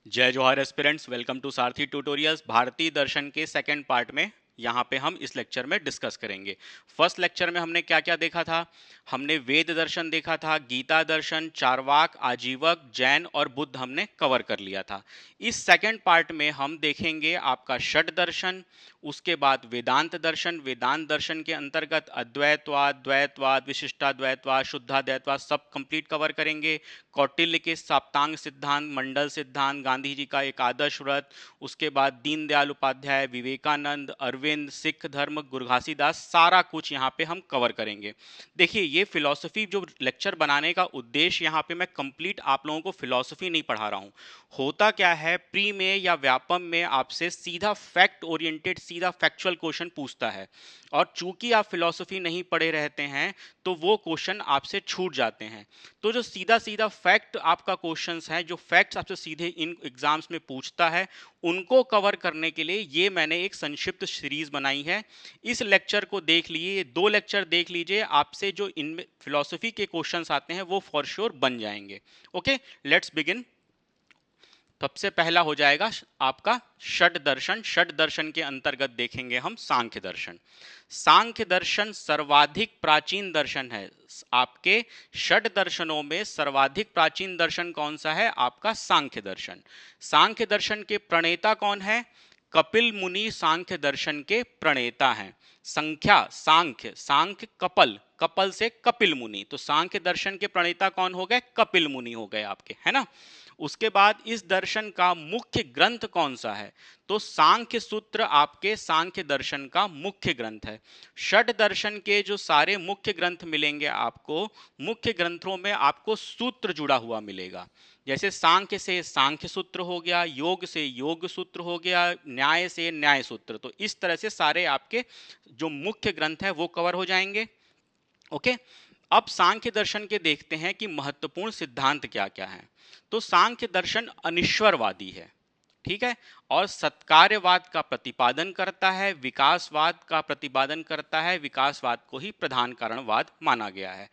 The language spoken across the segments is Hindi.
जय जोहार aspirants, welcome to Sarathi tutorials. भारतीय दर्शन के सेकंड पार्ट में यहाँ पे हम इस लेक्चर में डिस्कस करेंगे। फर्स्ट लेक्चर में हमने क्या क्या देखा था? हमने वेद दर्शन देखा था, गीता दर्शन, चारवाक, आजीवक, जैन और बुद्ध हमने कवर कर लिया था। इस सेकंड पार्ट में हम देखेंगे आपका षड दर्शन, उसके बाद वेदांत दर्शन। वेदांत दर्शन के अंतर्गत अद्वैतवाद, द्वैतवाद, विशिष्टाद्वैतवाद, शुद्धाद्वैतवाद सब कंप्लीट कवर करेंगे। कौटिल्य के सप्तांग सिद्धांत, मंडल सिद्धांत, गांधी जी का एक आदर्श व्रत, उसके बाद दीनदयाल उपाध्याय, विवेकानंद, अरविंद, सिख धर्म, गुरु घासीदास, सारा कुछ यहाँ पे हम कवर करेंगे। देखिए, ये फिलॉसफी जो लेक्चर बनाने का उद्देश्य, यहाँ पे मैं कंप्लीट आप लोगों को फिलॉसफी नहीं पढ़ा रहा हूँ। होता क्या है, प्री में या व्यापम में आपसे सीधा फैक्ट ओरिएंटेड, सीधा फैक्चुअल क्वेश्चन पूछता है, और चूंकि आप फिलॉसफी नहीं पढ़े रहते हैं तो वो क्वेश्चन आपसे छूट जाते हैं। तो जो सीधा सीधा फैक्ट आपका क्वेश्चंस है, जो फैक्ट्स आपसे सीधे इन एग्जाम्स में पूछता है, उनको कवर करने के लिए ये मैंने एक संक्षिप्त सीरीज बनाई है। इस लेक्चर को देख लीजिए, 2 लेक्चर देख लीजिए, आपसे जो इनमें फिलॉसफी के क्वेश्चंस आते हैं वो फॉर श्योर बन जाएंगे। Okay, let's begin. सबसे पहला हो जाएगा आपका षड दर्शन। षड दर्शन के अंतर्गत देखेंगे हम सांख्य दर्शन। सांख्य दर्शन सर्वाधिक प्राचीन दर्शन है। आपके षड दर्शनों में सर्वाधिक प्राचीन दर्शन कौन सा है? आपका सांख्य दर्शन। सांख्य दर्शन के प्रणेता कौन है? कपिल मुनि सांख्य दर्शन के प्रणेता हैं। संख्या सांख्य, सांख्य कपल, कपल से कपिल मुनि, तो सांख्य दर्शन के प्रणेता कौन हो गए? कपिल मुनि हो गए आपके, है ना। उसके बाद इस दर्शन का मुख्य ग्रंथ कौन सा है? तो सांख्य सूत्र आपके सांख्य दर्शन का मुख्य ग्रंथ है। षड दर्शन के जो सारे मुख्य ग्रंथ मिलेंगे आपको, मुख्य ग्रंथों में आपको सूत्र जुड़ा हुआ मिलेगा। जैसे सांख्य से सांख्य सूत्र हो गया, योग से योग सूत्र हो गया, न्याय से न्याय सूत्र। तो इस तरह से सारे आपके जो मुख्य ग्रंथ है वो कवर हो जाएंगे। ओके, अब सांख्य दर्शन के देखते हैं कि महत्वपूर्ण सिद्धांत क्या क्या है। तो सांख्य दर्शन अनिश्वरवादी है, ठीक है, और सत्कार्यवाद का प्रतिपादन करता है, विकासवाद का प्रतिपादन करता है। विकासवाद को ही प्रधान कारणवाद माना गया है।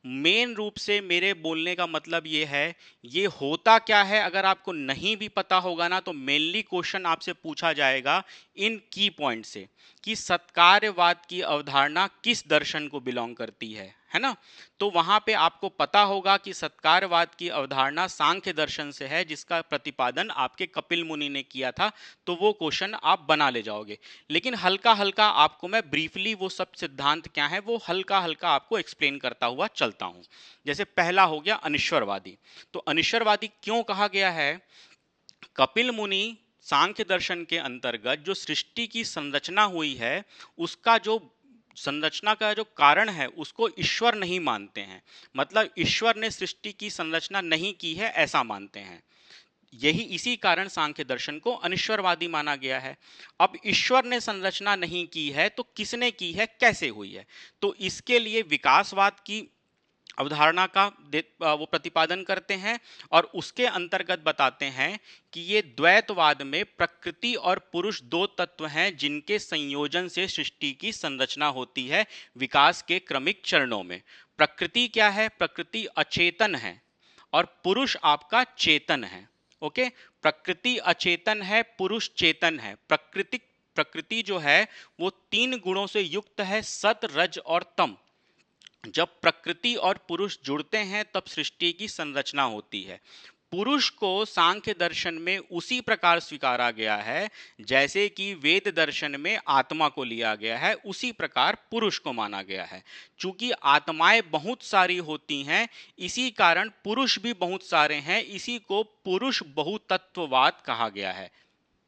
मेन रूप से मेरे बोलने का मतलब ये है, ये होता क्या है अगर आपको नहीं भी पता होगा ना, तो मेनली क्वेश्चन आपसे पूछा जाएगा इन की पॉइंट से कि सत्कार्यवाद की अवधारणा किस दर्शन को बिलोंग करती है ना। तो वहां पे आपको पता होगा कि सत्कार्यवाद की अवधारणा सांख्य दर्शन से है, जिसका प्रतिपादन आपके कपिल मुनि ने किया था। तो वो क्वेश्चन आप बना ले जाओगे। लेकिन हल्का हल्का आपको मैं ब्रीफली वो सब सिद्धांत क्या है वो हल्का हल्का आपको एक्सप्लेन करता हुआ चलता हूं। जैसे पहला हो गया अनिश्वरवादी। तो अनिश्वरवादी क्यों कहा गया है? कपिल मुनि सांख्य दर्शन के अंतर्गत जो सृष्टि की संरचना हुई है, उसका जो संरचना का जो कारण है उसको ईश्वर नहीं मानते हैं। मतलब ईश्वर ने सृष्टि की संरचना नहीं की है, ऐसा मानते हैं। यही इसी कारण सांख्य दर्शन को अनिश्वरवादी माना गया है। अब ईश्वर ने संरचना नहीं की है तो किसने की है, कैसे हुई है? तो इसके लिए विकासवाद की अवधारणा का वो प्रतिपादन करते हैं, और उसके अंतर्गत बताते हैं कि ये द्वैतवाद में प्रकृति और पुरुष दो तत्व हैं जिनके संयोजन से सृष्टि की संरचना होती है विकास के क्रमिक चरणों में। प्रकृति क्या है? प्रकृति अचेतन है और पुरुष आपका चेतन है। ओके, प्रकृति अचेतन है, पुरुष चेतन है। प्रकृति जो है वो 3 गुणों से युक्त है, सत, रज और तम। जब प्रकृति और पुरुष जुड़ते हैं तब सृष्टि की संरचना होती है। पुरुष को सांख्य दर्शन में उसी प्रकार स्वीकारा गया है जैसे कि वेद दर्शन में आत्मा को लिया गया है, उसी प्रकार पुरुष को माना गया है। चूंकि आत्माएं बहुत सारी होती हैं, इसी कारण पुरुष भी बहुत सारे हैं, इसी को पुरुष बहुतत्ववाद कहा गया है।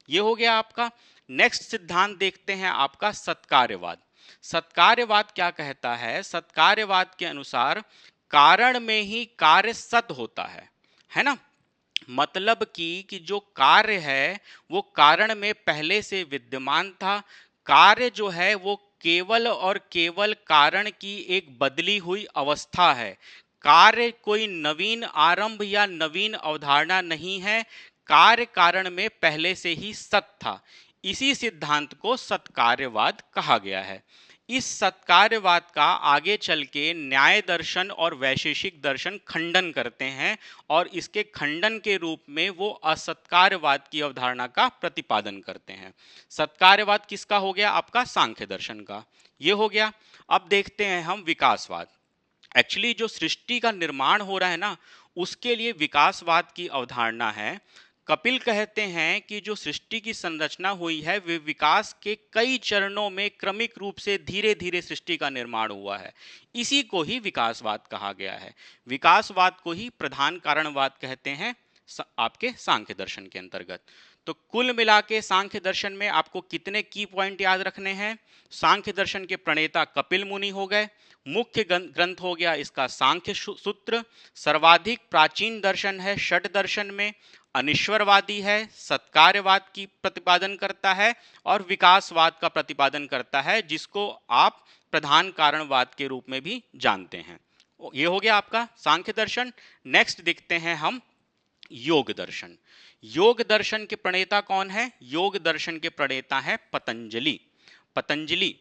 ये हो गया आपका। नेक्स्ट सिद्धांत देखते हैं आपका सत्कार्यवाद। सत्कार्यवाद क्या कहता है? सत्कार्यवाद के अनुसार कारण में ही कार्य सत होता है ना। मतलब कि जो कार्य है वो कारण में पहले से विद्यमान था। कार्य जो है वो केवल और केवल कारण की एक बदली हुई अवस्था है। कार्य कोई नवीन आरंभ या नवीन अवधारणा नहीं है। कार्य कारण में पहले से ही सत था। इसी सिद्धांत को सत्कार्यवाद कहा गया है। इस सत्कार्यवाद का आगे चल के न्याय दर्शन और वैशेषिक दर्शन खंडन करते हैं और इसके खंडन के रूप में वो असत्कार्यवाद की अवधारणा का प्रतिपादन करते हैं। सत्कार्यवाद किसका हो गया? आपका सांख्य दर्शन का, ये हो गया। अब देखते हैं हम विकासवाद। एक्चुअली जो सृष्टि का निर्माण हो रहा है ना, उसके लिए विकासवाद की अवधारणा है। कपिल कहते हैं कि जो सृष्टि की संरचना हुई है वे विकास के कई चरणों में क्रमिक रूप से धीरे धीरे सृष्टि का निर्माण हुआ है। इसी को ही विकासवाद कहा गया है। विकासवाद को ही प्रधान कारणवाद कहते हैं आपके सांख्य दर्शन के अंतर्गत। तो कुल मिला के सांख्य दर्शन में आपको कितने की पॉइंट याद रखने हैं? सांख्य दर्शन के प्रणेता कपिल मुनि हो गए, मुख्य ग्रंथ हो गया इसका सांख्य सूत्र, सर्वाधिक प्राचीन दर्शन है षट दर्शन में, अनिश्वरवादी है, सत्कार्यवाद की प्रतिपादन करता है और विकासवाद का प्रतिपादन करता है, जिसको आप प्रधान कारणवाद के रूप में भी जानते हैं। ये हो गया आपका सांख्य दर्शन। नेक्स्ट देखते हैं हम योग दर्शन। योग दर्शन के प्रणेता कौन है? योग दर्शन के प्रणेता है पतंजलि। पतंजलि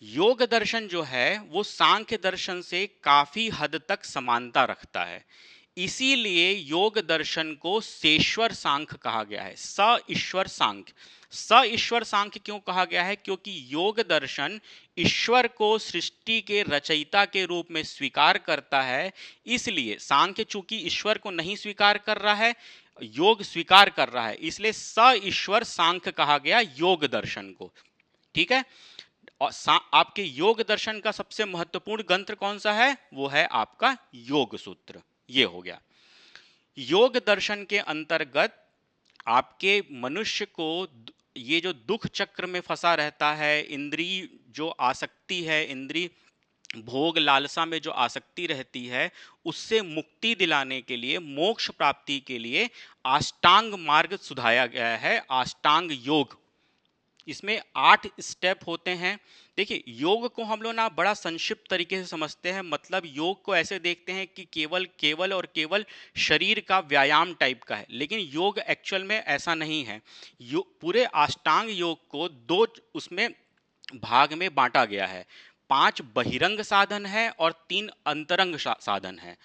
योग दर्शन जो है वो सांख्य दर्शन से काफी हद तक समानता रखता है, इसीलिए योग दर्शन को सेश्वर सांख्य कहा गया है। स ईश्वर सांख्य। स ईश्वर सांख्य क्यों कहा गया है? क्योंकि योग दर्शन ईश्वर को सृष्टि के रचयिता के रूप में स्वीकार करता है, इसलिए सांख्य चूंकि ईश्वर को नहीं स्वीकार कर रहा है, योग स्वीकार कर रहा है, इसलिए स ईश्वर सांख्य कहा गया योग दर्शन को। ठीक है। और आपके योग दर्शन का सबसे महत्वपूर्ण ग्रंथ कौन सा है? वो है आपका योग सूत्र। ये हो गया। योग दर्शन के अंतर्गत आपके मनुष्य को ये जो दुख चक्र में फंसा रहता है, इंद्रिय जो आसक्ति है, इंद्रिय भोग लालसा में जो आसक्ति रहती है, उससे मुक्ति दिलाने के लिए, मोक्ष प्राप्ति के लिए अष्टांग मार्ग सुझाया गया है, अष्टांग योग। इसमें 8 स्टेप होते हैं। देखिए, योग को हम लोग ना बड़ा संक्षिप्त तरीके से समझते हैं, मतलब योग को ऐसे देखते हैं कि केवल और केवल शरीर का व्यायाम टाइप का है, लेकिन योग एक्चुअल में ऐसा नहीं है। पूरे अष्टांग योग को 2 उसमें भाग में बांटा गया है। 5 बहिरंग साधन है और 3 अंतरंग साधन है।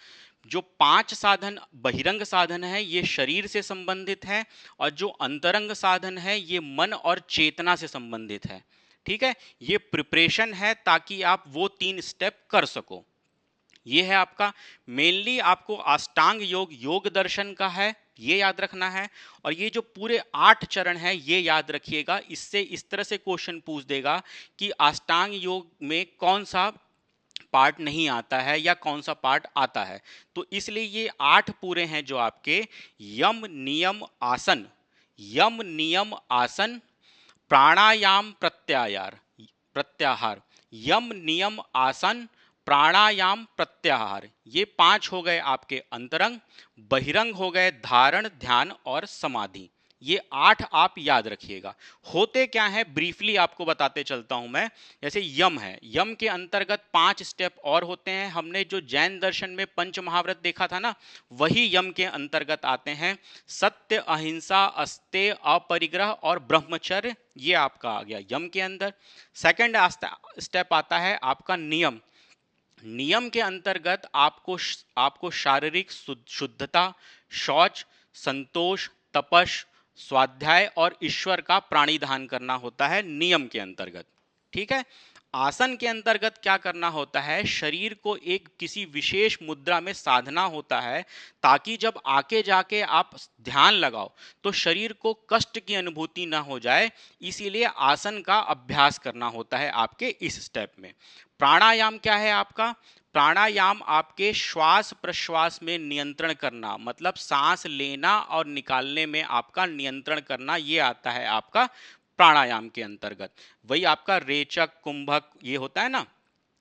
जो 5 साधन बहिरंग साधन है ये शरीर से संबंधित है, और जो अंतरंग साधन है ये मन और चेतना से संबंधित है। ठीक है, ये प्रिपरेशन है ताकि आप वो 3 स्टेप कर सको। ये है आपका मेनली आपको अष्टांग योग योग दर्शन का है, ये याद रखना है। और ये जो पूरे 8 चरण है ये याद रखिएगा, इससे इस तरह से क्वेश्चन पूछ देगा कि अष्टांग योग में कौन सा पार्ट नहीं आता है या कौन सा पार्ट आता है। तो इसलिए ये 8 पूरे हैं जो आपके यम नियम आसन, यम नियम आसन, प्राणायाम प्रत्याहार, यम नियम आसन प्राणायाम प्रत्याहार, ये 5 हो गए आपके अंतरंग। बहिरंग हो गए धारण ध्यान और समाधि। ये 8 आप याद रखिएगा। होते क्या है ब्रीफली आपको बताते चलता हूं मैं। जैसे यम है, यम के अंतर्गत 5 स्टेप और होते हैं। हमने जो जैन दर्शन में पंच महाव्रत देखा था ना, वही यम के अंतर्गत आते हैं। सत्य, अहिंसा, अस्तेय, अपरिग्रह और ब्रह्मचर्य, ये आपका आ गया यम के अंदर। सेकंड स्टेप आता है आपका नियम। नियम के अंतर्गत आपको शारीरिक शुद्धता, शौच, संतोष, तपस, स्वाध्याय और ईश्वर का प्राणिधान करना होता है नियम के अंतर्गत। ठीक है। आसन के अंतर्गत क्या करना होता है? शरीर को एक किसी विशेष मुद्रा में साधना होता है, ताकि जब आके जाके आप ध्यान लगाओ तो शरीर को कष्ट की अनुभूति ना हो जाए, इसीलिए आसन का अभ्यास करना होता है आपके इस स्टेप में। प्राणायाम क्या है आपका? प्राणायाम आपके श्वास प्रश्वास में नियंत्रण करना, मतलब सांस लेना और निकालने में आपका नियंत्रण करना, ये आता है आपका प्राणायाम के अंतर्गत। वही आपका रेचक कुंभक ये होता है ना,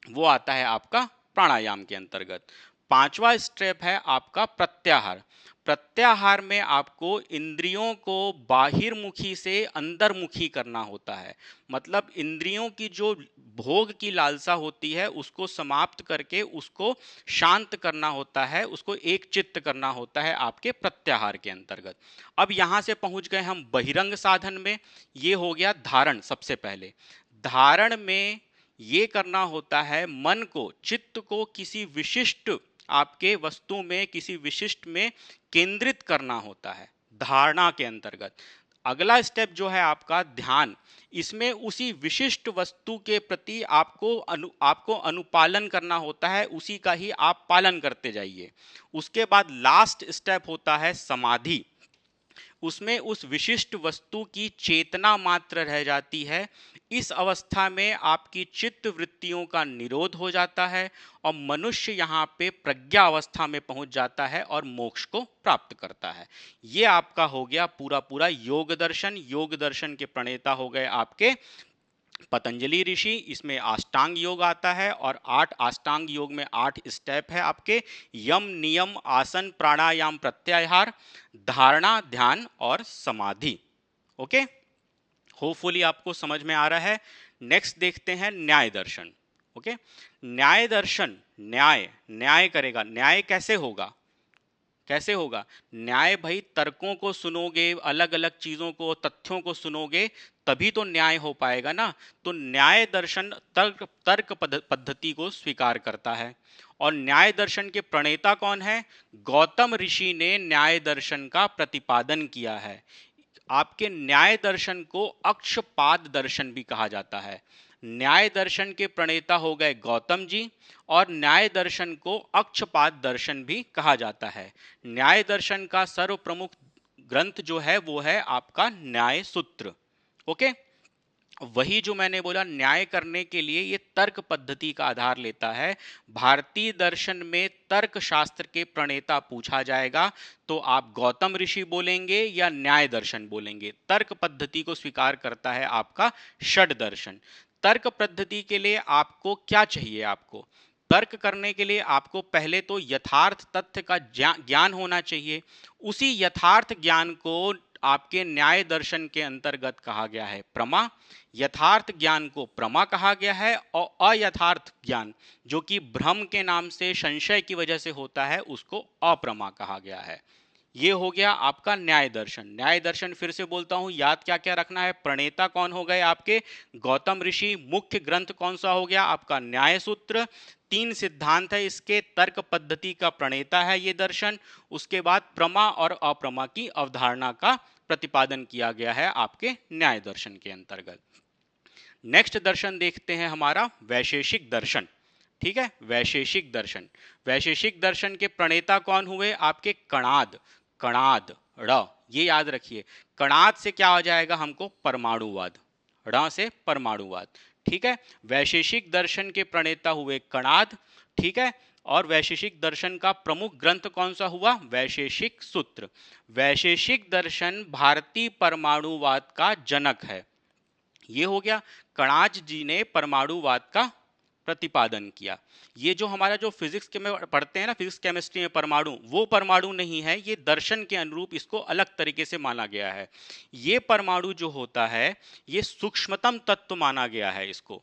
वो आता है आपका प्राणायाम के अंतर्गत। 5वां स्टेप है आपका प्रत्याहार। प्रत्याहार में आपको इंद्रियों को बाहिर्मुखी से अंतर्मुखी करना होता है, मतलब इंद्रियों की जो भोग की लालसा होती है उसको समाप्त करके उसको शांत करना होता है, उसको एक चित्त करना होता है आपके प्रत्याहार के अंतर्गत। अब यहाँ से पहुँच गए हम बहिरंग साधन में। ये हो गया धारण। सबसे पहले धारण में ये करना होता है मन को, चित्त को किसी विशिष्ट आपके वस्तु में, किसी विशिष्ट में केंद्रित करना होता है धारणा के अंतर्गत। अगला स्टेप जो है आपका ध्यान, इसमें उसी विशिष्ट वस्तु के प्रति आपको अनुपालन करना होता है, उसी का ही आप पालन करते जाइए। उसके बाद लास्ट स्टेप होता है समाधि। उसमें उस विशिष्ट वस्तु की चेतना मात्र रह जाती है। इस अवस्था में आपकी चित्त वृत्तियों का निरोध हो जाता है और मनुष्य यहाँ पे प्रज्ञा अवस्था में पहुंच जाता है और मोक्ष को प्राप्त करता है। ये आपका हो गया पूरा पूरा योग दर्शन। योग दर्शन के प्रणेता हो गए आपके पतंजलि ऋषि। इसमें अष्टांग योग आता है और 8 अष्टांग योग में 8 स्टेप है आपके, यम, नियम, आसन, प्राणायाम, प्रत्याहार, धारणा, ध्यान और समाधि। ओके, होपफुली आपको समझ में आ रहा है। नेक्स्ट देखते हैं न्याय दर्शन। ओके, न्याय दर्शन, न्याय करेगा। न्याय कैसे होगा? कैसे होगा न्याय? भाई तर्कों को सुनोगे, अलग अलग चीजों को, तथ्यों को सुनोगे, तभी तो न्याय हो पाएगा ना। तो न्याय दर्शन तर्क पद्धति को स्वीकार करता है। और न्याय दर्शन के प्रणेता कौन है? गौतम ऋषि ने न्याय दर्शन का प्रतिपादन किया है। आपके न्याय दर्शन को अक्षपाद दर्शन भी कहा जाता है। न्याय दर्शन के प्रणेता हो गए गौतम जी, और न्याय दर्शन को अक्षपाद दर्शन भी कहा जाता है। न्याय दर्शन का सर्व प्रमुख ग्रंथ जो है वो है आपका न्याय सूत्र। ओके, वही जो मैंने बोला न्याय करने के लिए ये तर्क पद्धति का आधार लेता है। भारतीय दर्शन में तर्क शास्त्र के प्रणेता पूछा जाएगा तो आप गौतम ऋषि बोलेंगे या न्याय दर्शन बोलेंगे। तर्क पद्धति को स्वीकार करता है आपका षड दर्शन। तर्क पद्धति के लिए आपको क्या चाहिए? आपको तर्क करने के लिए आपको पहले तो यथार्थ तथ्य का ज्ञान होना चाहिए। उसी यथार्थ ज्ञान को आपके न्याय दर्शन के अंतर्गत कहा गया है प्रमा। यथार्थ ज्ञान को प्रमा कहा गया है और अयथार्थ ज्ञान जो कि भ्रम के नाम से, संशय की वजह से होता है, उसको अप्रमा कहा गया है। ये हो गया आपका न्याय दर्शन। न्याय दर्शन फिर से बोलता हूं, याद क्या क्या रखना है? प्रणेता कौन हो गए आपके? गौतम ऋषि। मुख्य ग्रंथ कौन सा हो गया आपका? न्याय सूत्र। 3 सिद्धांत है इसके। तर्क पद्धति का प्रणेता है ये दर्शन। उसके बाद प्रमा और अप्रमा की अवधारणा का प्रतिपादन किया गया है आपके न्याय दर्शन के अंतर्गत। नेक्स्ट दर्शन देखते हैं हमारा वैशेषिक दर्शन। ठीक है, वैशेषिक दर्शन। वैशेषिक दर्शन के प्रणेता कौन हुए? आपके कणाद। कणाद, ड़, ये याद रखिए। कणाद से क्या आ जाएगा हमको? परमाणुवाद। ड़ से परमाणुवाद। ठीक है, वैशेषिक दर्शन के प्रणेता हुए कणाद। ठीक है, और वैशेषिक दर्शन का प्रमुख ग्रंथ कौन सा हुआ? वैशेषिक सूत्र। वैशेषिक दर्शन भारतीय परमाणुवाद का जनक है। ये हो गया, कणाद जी ने परमाणुवाद का प्रतिपादन किया। ये जो हमारा जो फिजिक्स के में पढ़ते हैं ना, फिजिक्स केमिस्ट्री में परमाणु, वो परमाणु नहीं है, ये दर्शन के अनुरूप इसको अलग तरीके से माना गया है। ये परमाणु जो होता है ये सूक्ष्मतम तत्व माना गया है इसको।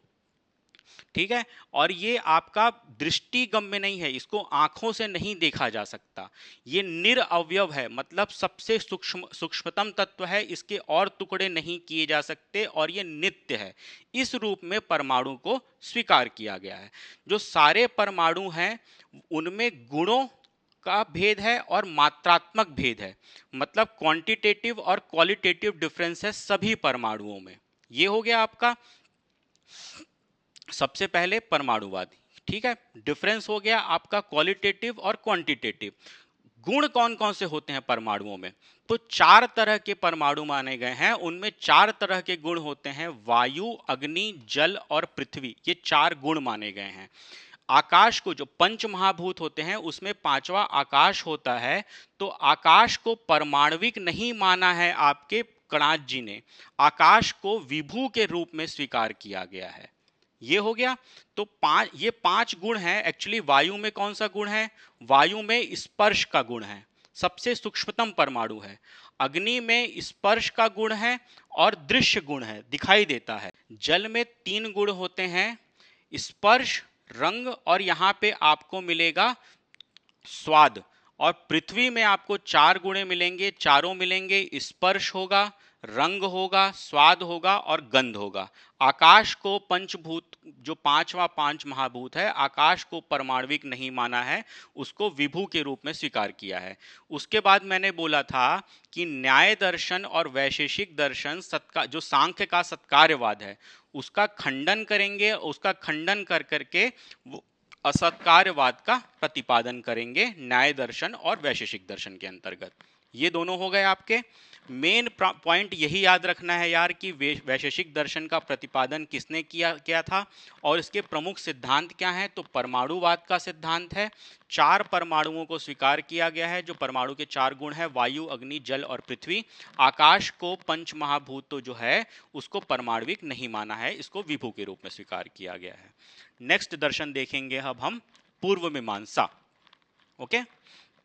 ठीक है, और ये आपका दृष्टिगम्य नहीं है, इसको आंखों से नहीं देखा जा सकता। ये निरअवयव है, मतलब सबसे सूक्ष्मतम तत्व है, इसके और टुकड़े नहीं किए जा सकते, और ये नित्य है। इस रूप में परमाणु को स्वीकार किया गया है। जो सारे परमाणु हैं उनमें गुणों का भेद है और मात्रात्मक भेद है, मतलब क्वांटिटेटिव और क्वालिटेटिव डिफरेंस है सभी परमाणुओं में। ये हो गया आपका सबसे पहले परमाणुवाद। ठीक है, डिफरेंस हो गया आपका क्वालिटेटिव और क्वांटिटेटिव। गुण कौन कौन से होते हैं परमाणुओं में? तो 4 तरह के परमाणु माने गए हैं। उनमें 4 तरह के गुण होते हैं, वायु, अग्नि, जल और पृथ्वी। ये 4 गुण माने गए हैं। आकाश को, जो पंच महाभूत होते हैं उसमें 5वां आकाश होता है, तो आकाश को परमाणविक नहीं माना है आपके कणाद जी ने। आकाश को विभू के रूप में स्वीकार किया गया है। ये हो गया। तो ये 5 गुण हैं। एक्चुअली वायु में कौन सा गुण है? वायु में स्पर्श का गुण है, सबसे सूक्ष्मतम परमाणु है। अग्नि में स्पर्श का गुण है और दृश्य गुण है, दिखाई देता है। जल में 3 गुण होते हैं, स्पर्श, रंग और यहाँ पे आपको मिलेगा स्वाद। और पृथ्वी में आपको 4 गुण मिलेंगे, चारों मिलेंगे। स्पर्श होगा, रंग होगा, स्वाद होगा और गंध होगा। आकाश को पंचभूत, जो पांच महाभूत है, आकाश को परमाणविक नहीं माना है, उसको विभू के रूप में स्वीकार किया है। उसके बाद मैंने बोला था कि न्याय दर्शन और वैशेषिक दर्शन जो सांख्य का सत्कार्यवाद है उसका खंडन करेंगे, उसका खंडन कर करके वो असत्कार्यवाद का प्रतिपादन करेंगे न्याय दर्शन और वैशेषिक दर्शन के अंतर्गत। ये दोनों हो गए आपके। मेन पॉइंट यही याद रखना है यार कि वैशेषिक दर्शन का प्रतिपादन किसने किया था और इसके प्रमुख सिद्धांत क्या हैं। तो परमाणुवाद का सिद्धांत है। 4 परमाणुओं को स्वीकार किया गया है, जो परमाणु के 4 गुण है, वायु, अग्नि, जल और पृथ्वी। आकाश को पंच महाभूत तो जो है उसको परमाणविक नहीं माना है, इसको विभू के रूप में स्वीकार किया गया है। नेक्स्ट दर्शन देखेंगे अब हम पूर्व मीमांसा। ओके,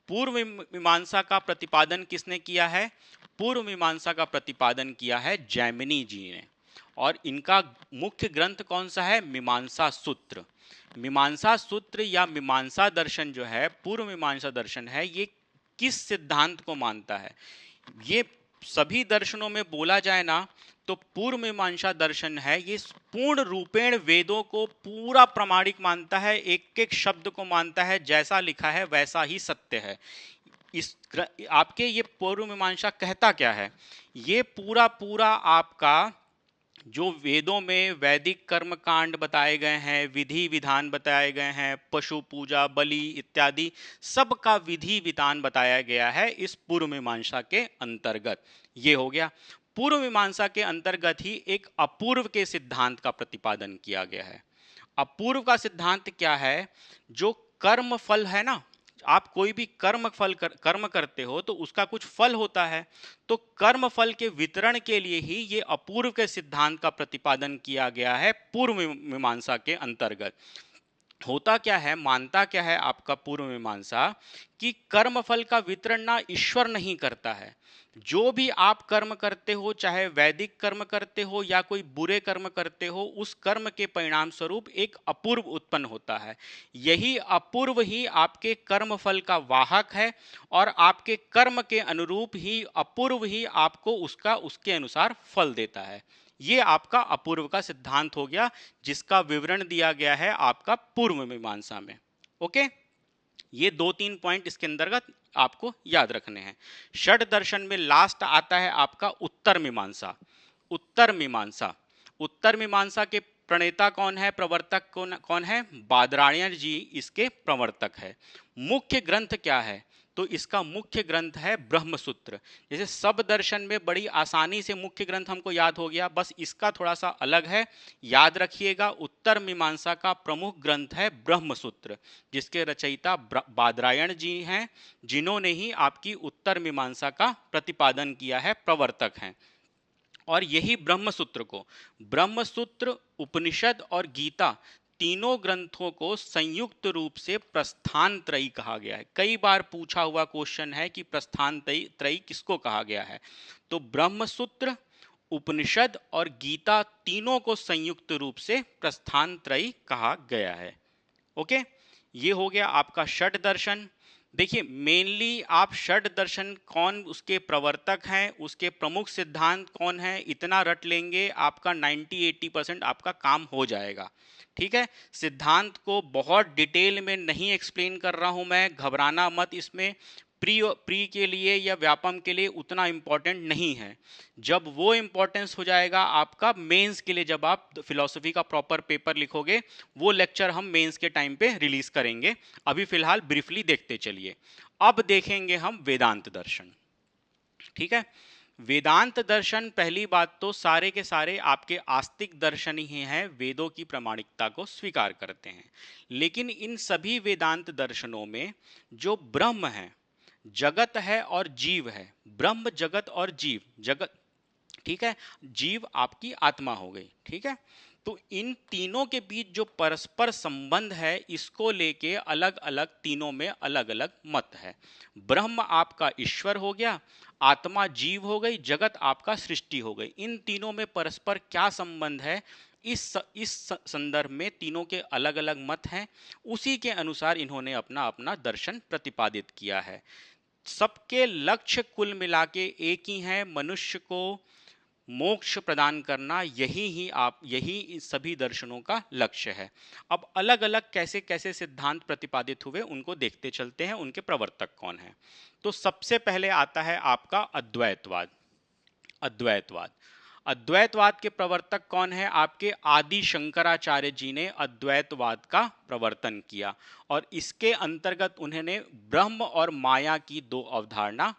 पूर्व मीमांसा का प्रतिपादन किसने किया है। पूर्व मीमांसा का प्रतिपादन किया है जैमिनी जी ने, और इनका मुख्य ग्रंथ कौन सा है, मीमांसा सूत्र। मीमांसा सूत्र या मीमांसा दर्शन जो है, पूर्व मीमांसा दर्शन है, ये किस सिद्धांत को मानता है। ये सभी दर्शनों में बोला जाए ना तो पूर्व मीमांसा दर्शन है, ये पूर्ण रूपेण वेदों को पूरा प्रमाणिक मानता है, एक एक शब्द को मानता है, जैसा लिखा है वैसा ही सत्य है। इस आपके ये पूर्व मीमांसा कहता क्या है, ये पूरा पूरा आपका जो वेदों में वैदिक कर्म कांड बताए गए हैं, विधि विधान बताए गए हैं, पशु पूजा, बलि इत्यादि सबका विधि विधान बताया गया है इस पूर्व मीमांसा के अंतर्गत। ये हो गया। पूर्व मीमांसा के अंतर्गत ही एक अपूर्व के सिद्धांत का प्रतिपादन किया गया है। अपूर्व का सिद्धांत क्या है, जो कर्म फल है ना, आप कोई भी कर्म करते हो तो उसका कुछ फल होता है, तो कर्म फल के वितरण के लिए ही ये अपूर्व के सिद्धांत का प्रतिपादन किया गया है पूर्व मीमांसा के अंतर्गत। होता क्या है, मानता क्या है आपका पूर्व मीमांसा, कि कर्म फल का वितरण ना ईश्वर नहीं करता है। जो भी आप कर्म करते हो, चाहे वैदिक कर्म करते हो या कोई बुरे कर्म करते हो, उस कर्म के परिणाम स्वरूप एक अपूर्व उत्पन्न होता है। यही अपूर्व ही आपके कर्म फल का वाहक है, और आपके कर्म के अनुरूप ही अपूर्व ही आपको उसके अनुसार फल देता है। ये आपका अपूर्व का सिद्धांत हो गया, जिसका विवरण दिया गया है आपका पूर्व मीमांसा में। ओके, ये 2-3 पॉइंट इसके अंतर्गत आपको याद रखने हैं। षड दर्शन में लास्ट आता है आपका उत्तर मीमांसा। उत्तर मीमांसा, उत्तर मीमांसा के प्रणेता कौन है, प्रवर्तक कौन है, बादरायण जी इसके प्रवर्तक है। मुख्य ग्रंथ क्या है, तो इसका मुख्य ग्रंथ है ब्रह्मसूत्र। जैसे सब दर्शन में बड़ी आसानी से मुख्य ग्रंथ हमको याद हो गया, बस इसका थोड़ा सा अलग है, याद रखिएगा। उत्तर मीमांसा का प्रमुख ग्रंथ है ब्रह्मसूत्र, जिसके रचयिता बादरायण जी हैं, जिन्होंने ही आपकी उत्तर मीमांसा का प्रतिपादन किया है, प्रवर्तक हैं। और यही ब्रह्मसूत्र को, ब्रह्मसूत्र, उपनिषद और गीता, तीनों ग्रंथों को संयुक्त रूप से प्रस्थान त्रयी कहा गया है। कई बार पूछा हुआ क्वेश्चन है कि प्रस्थान त्रयी किसको कहा गया है, तो ब्रह्मसूत्र, उपनिषद और गीता तीनों को संयुक्त रूप से प्रस्थान त्रयी कहा गया है। ओके, ये हो गया आपका षट दर्शन। देखिए, मेनली आप षट दर्शन कौन उसके प्रवर्तक हैं, उसके प्रमुख सिद्धांत कौन है, इतना रट लेंगे आपका 90-80% आपका काम हो जाएगा। ठीक है, सिद्धांत को बहुत डिटेल में नहीं एक्सप्लेन कर रहा हूं मैं, घबराना मत इसमें। प्री के लिए या व्यापम के लिए उतना इम्पोर्टेंट नहीं है। जब वो इम्पोर्टेंस हो जाएगा आपका मेंस के लिए, जब आप फिलॉसफी का प्रॉपर पेपर लिखोगे, वो लेक्चर हम मेंस के टाइम पे रिलीज करेंगे। अभी फिलहाल ब्रीफली देखते चलिए। अब देखेंगे हम वेदांत दर्शन। ठीक है, वेदांत दर्शन, पहली बात तो सारे के सारे आपके आस्तिक दर्शन ही हैं, वेदों की प्रामाणिकता को स्वीकार करते हैं। लेकिन इन सभी वेदांत दर्शनों में जो ब्रह्म है, जगत है और जीव है, ब्रह्म, जगत और जीव, जगत, ठीक है, जीव आपकी आत्मा हो गई, ठीक है, तो इन तीनों के बीच जो परस्पर संबंध है, इसको लेके अलग अलग तीनों में अलग अलग मत है। ब्रह्म आपका ईश्वर हो गया, आत्मा जीव हो गई, जगत आपका सृष्टि हो गई। इन तीनों में परस्पर क्या संबंध है, इस संदर्भ में तीनों के अलग अलग मत हैं, उसी के अनुसार इन्होंने अपना अपना दर्शन प्रतिपादित किया है। सबके लक्ष्य कुल मिला के एक ही है, मनुष्य को मोक्ष प्रदान करना। यही इस सभी दर्शनों का लक्ष्य है। अब अलग अलग कैसे कैसे सिद्धांत प्रतिपादित हुए उनको देखते चलते हैं, उनके प्रवर्तक कौन है। तो सबसे पहले आता है आपका अद्वैतवाद। अद्वैतवाद अद्वैतवाद के प्रवर्तक कौन है? आपके आदि शंकराचार्य जी ने अद्वैतवाद का प्रवर्तन किया और इसके अंतर्गत उन्होंने ब्रह्म और माया की दो अवधारणा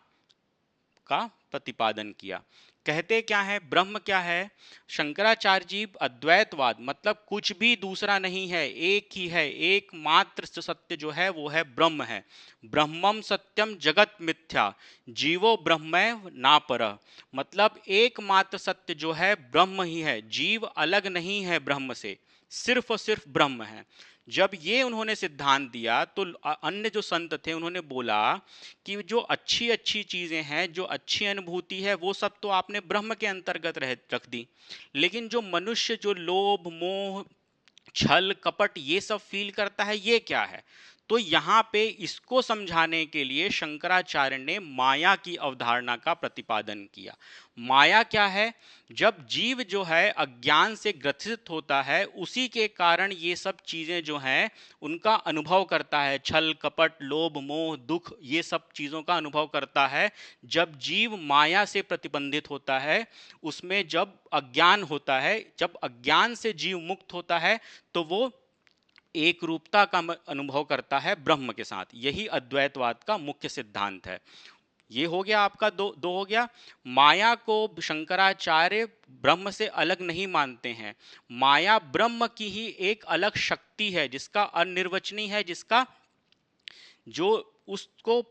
का प्रतिपादन किया। कहते क्या है, ब्रह्म क्या है? शंकराचार्य जी अद्वैतवाद मतलब कुछ भी दूसरा नहीं है, एक ही है, एकमात्र सत्य जो है वो है ब्रह्म है। ब्रह्मम सत्यम जगत मिथ्या जीवो ब्रह्मैव नापरः, मतलब एकमात्र सत्य जो है ब्रह्म ही है, जीव अलग नहीं है ब्रह्म से, सिर्फ और सिर्फ ब्रह्म है। जब ये उन्होंने सिद्धांत दिया तो अन्य जो संत थे उन्होंने बोला कि जो अच्छी अच्छी चीजें हैं, जो अच्छी अनुभूति है, वो सब तो आपने ब्रह्म के अंतर्गत रख दी, लेकिन जो मनुष्य जो लोभ मोह छल कपट ये सब फील करता है, ये क्या है? तो यहाँ पे इसको समझाने के लिए शंकराचार्य ने माया की अवधारणा का प्रतिपादन किया। माया क्या है? जब जीव जो है अज्ञान से ग्रसित होता है, उसी के कारण ये सब चीजें जो हैं उनका अनुभव करता है, छल कपट लोभ मोह दुख ये सब चीजों का अनुभव करता है। जब जीव माया से प्रतिबंधित होता है, उसमें जब अज्ञान होता है, जब अज्ञान से जीव मुक्त होता है, तो वो एक रूपता का अनुभव करता है ब्रह्म के साथ। यही अद्वैतवाद का मुख्य सिद्धांत है। ये हो गया आपका दो हो गया। माया को शंकराचार्य ब्रह्म से अलग नहीं मानते हैं। माया ब्रह्म की ही एक अलग शक्ति है, जिसका अनिर्वचनीय है, जिसका जो उसको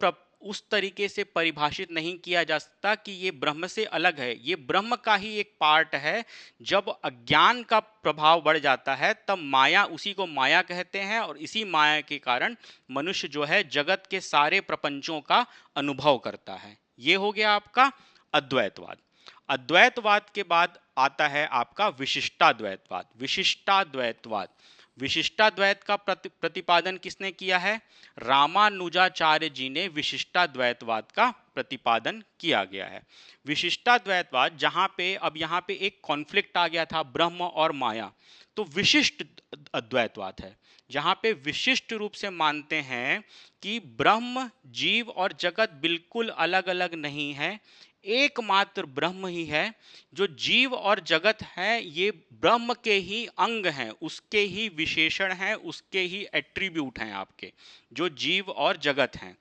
उस तरीके से परिभाषित नहीं किया जा सकता कि ये ब्रह्म से अलग है। ये ब्रह्म का ही एक पार्ट है। जब अज्ञान का प्रभाव बढ़ जाता है तब माया, उसी को माया कहते हैं, और इसी माया के कारण मनुष्य जो है जगत के सारे प्रपंचों का अनुभव करता है। ये हो गया आपका अद्वैतवाद। अद्वैतवाद के बाद आता है आपका विशिष्टाद्वैतवाद। विशिष्टाद्वैतवाद विशिष्टाद्वैत का प्रतिपादन किसने किया है? रामानुजाचार्य जी ने विशिष्टाद्वैतवाद का प्रतिपादन किया गया है। विशिष्टाद्वैतवाद जहां पे अब यहाँ पे एक कॉन्फ्लिक्ट आ गया था ब्रह्म और माया, तो विशिष्ट अद्वैतवाद है जहां पे विशिष्ट रूप से मानते हैं कि ब्रह्म जीव और जगत बिल्कुल अलग अलग नहीं है, एकमात्र ब्रह्म ही है। जो जीव और जगत है ये ब्रह्म के ही अंग हैं, उसके ही विशेषण हैं, उसके ही एट्रीब्यूट हैं आपके, जो जीव और जगत हैं।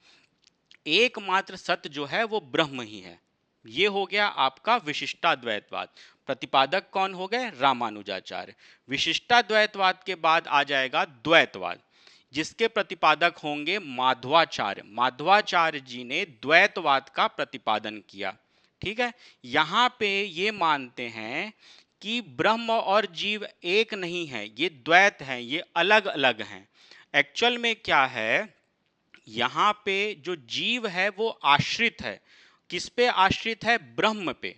एकमात्र सत्य जो है वो ब्रह्म ही है। ये हो गया आपका विशिष्टाद्वैतवाद। प्रतिपादक कौन हो गए? रामानुजाचार्य। विशिष्टाद्वैतवाद के बाद आ जाएगा द्वैतवाद, जिसके प्रतिपादक होंगे माधवाचार्य। माधवाचार्य जी ने द्वैतवाद का प्रतिपादन किया। ठीक है, यहां पे ये मानते हैं कि ब्रह्म और जीव एक नहीं है, ये द्वैत हैं, ये अलग अलग हैं। एक्चुअल में क्या है, यहां पे जो जीव है वो आश्रित है। किस पे आश्रित है? ब्रह्म पे।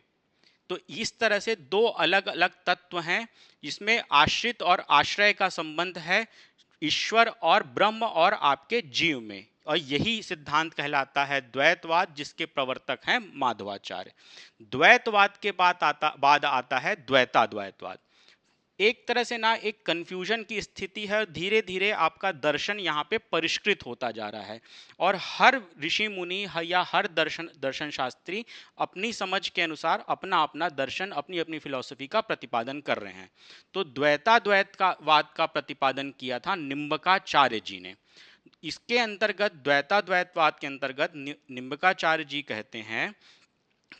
तो इस तरह से दो अलग अलग तत्व हैं जिसमें आश्रित और आश्रय का संबंध है, ईश्वर और ब्रह्म और आपके जीव में, और यही सिद्धांत कहलाता है द्वैतवाद, जिसके प्रवर्तक हैं माधवाचार्य। द्वैतवाद के बाद आता है द्वैताद्वैतवाद। एक तरह से ना एक कंफ्यूजन की स्थिति है, धीरे धीरे आपका दर्शन यहाँ पे परिष्कृत होता जा रहा है, और हर ऋषि मुनि या हर दर्शन शास्त्री अपनी समझ के अनुसार अपना अपना दर्शन, अपनी अपनी फिलॉसफी का प्रतिपादन कर रहे हैं। तो द्वैताद्वैत का वाद का प्रतिपादन किया था निम्बकाचार्य जी ने। इसके अंतर्गत, द्वैताद्वैतवाद के अंतर्गत निम्बकाचार्य जी कहते हैं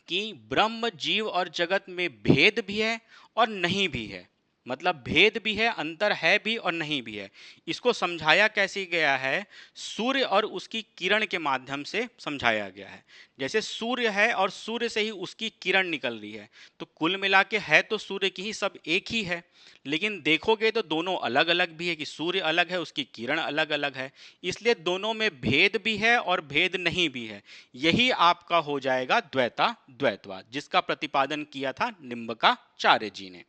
कि ब्रह्म जीव और जगत में भेद भी है और नहीं भी है। मतलब भेद भी है, अंतर है भी और नहीं भी है। इसको समझाया कैसे गया है? सूर्य और उसकी किरण के माध्यम से समझाया गया है। जैसे सूर्य है और सूर्य से ही उसकी किरण निकल रही है, तो कुल मिला के है तो सूर्य की ही सब एक ही है, लेकिन देखोगे तो दोनों अलग अलग भी है, कि सूर्य अलग है, उसकी किरण अलग अलग है, इसलिए दोनों में भेद भी है और भेद नहीं भी है। यही आपका हो जाएगा द्वैताद्वैतवाद, जिसका प्रतिपादन किया था निम्बकाचार्य जी ने।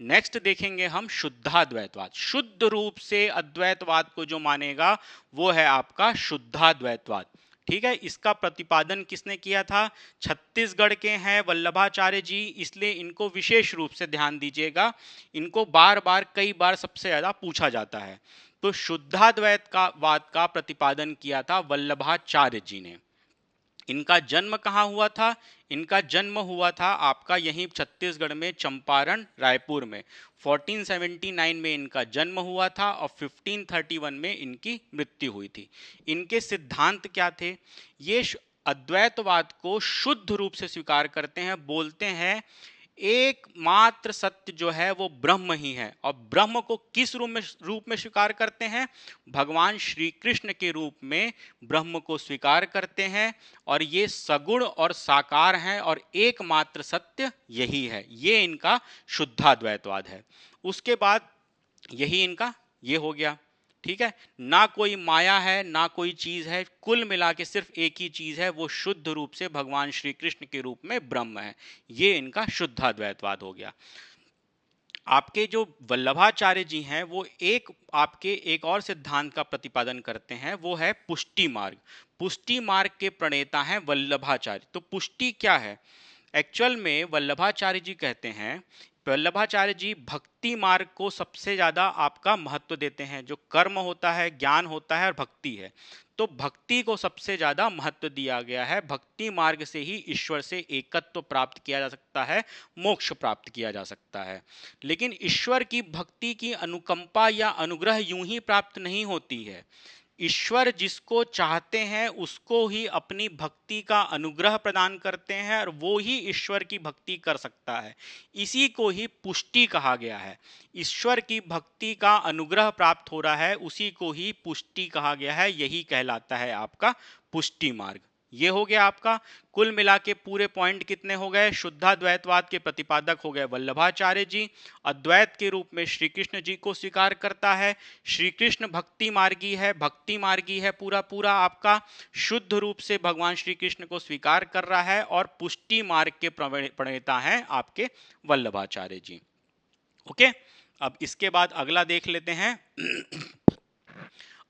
नेक्स्ट देखेंगे हम शुद्धाद्वैतवाद। शुद्ध रूप से अद्वैतवाद को जो मानेगा वो है आपका शुद्धाद्वैतवाद। ठीक है, इसका प्रतिपादन किसने किया था? छत्तीसगढ़ के हैं वल्लभाचार्य जी, इसलिए इनको विशेष रूप से ध्यान दीजिएगा, इनको बार बार कई बार सबसे ज्यादा पूछा जाता है। तो शुद्धाद्वैत का वाद का प्रतिपादन किया था वल्लभाचार्य जी ने। इनका जन्म कहाँ हुआ था? इनका जन्म हुआ था आपका यहीं छत्तीसगढ़ में, चंपारण, रायपुर में। 1479 में इनका जन्म हुआ था और 1531 में इनकी मृत्यु हुई थी। इनके सिद्धांत क्या थे? ये अद्वैतवाद को शुद्ध रूप से स्वीकार करते हैं, बोलते हैं एकमात्र सत्य जो है वो ब्रह्म ही है। और ब्रह्म को किस रूप में स्वीकार करते हैं? भगवान श्री कृष्ण के रूप में ब्रह्म को स्वीकार करते हैं, और ये सगुण और साकार हैं और एकमात्र सत्य यही है। ये इनका शुद्धाद्वैतवाद है। उसके बाद यही इनका ये हो गया, ठीक है, ना कोई माया है ना कोई चीज है, कुल मिला के सिर्फ एक ही चीज है, वो शुद्ध रूप से भगवान श्री कृष्ण के रूप में ब्रह्म है। ये इनका शुद्धाद्वैतवाद हो गया। आपके जो वल्लभाचार्य जी हैं वो आपके एक और सिद्धांत का प्रतिपादन करते हैं, वो है पुष्टि मार्ग। पुष्टि मार्ग के प्रणेता हैं वल्लभाचार्य। तो पुष्टि क्या है? एक्चुअल में वल्लभाचार्य जी कहते हैं, वल्लभाचार्य जी भक्ति मार्ग को सबसे ज्यादा आपका महत्व देते हैं। जो कर्म होता है, ज्ञान होता है और भक्ति है, तो भक्ति को सबसे ज्यादा महत्व दिया गया है। भक्ति मार्ग से ही ईश्वर से एकत्व प्राप्त किया जा सकता है, मोक्ष प्राप्त किया जा सकता है। लेकिन ईश्वर की भक्ति की अनुकंपा या अनुग्रह यूं ही प्राप्त नहीं होती है। ईश्वर जिसको चाहते हैं उसको ही अपनी भक्ति का अनुग्रह प्रदान करते हैं, और वो ही ईश्वर की भक्ति कर सकता है। इसी को ही पुष्टि कहा गया है। ईश्वर की भक्ति का अनुग्रह प्राप्त हो रहा है, उसी को ही पुष्टि कहा गया है। यही कहलाता है आपका पुष्टि मार्ग। ये हो गया आपका। कुल मिला के पूरे पॉइंट कितने हो गए? शुद्धाद्वैतवाद के प्रतिपादक हो गए वल्लभाचार्य जी, अद्वैत के रूप में श्री कृष्ण जी को स्वीकार करता है, श्री कृष्ण भक्ति मार्गी है, भक्ति मार्गी है पूरा पूरा आपका, शुद्ध रूप से भगवान श्री कृष्ण को स्वीकार कर रहा है, और पुष्टि मार्ग के प्रणेता हैं आपके वल्लभाचार्य जी। ओके, अब इसके बाद अगला देख लेते हैं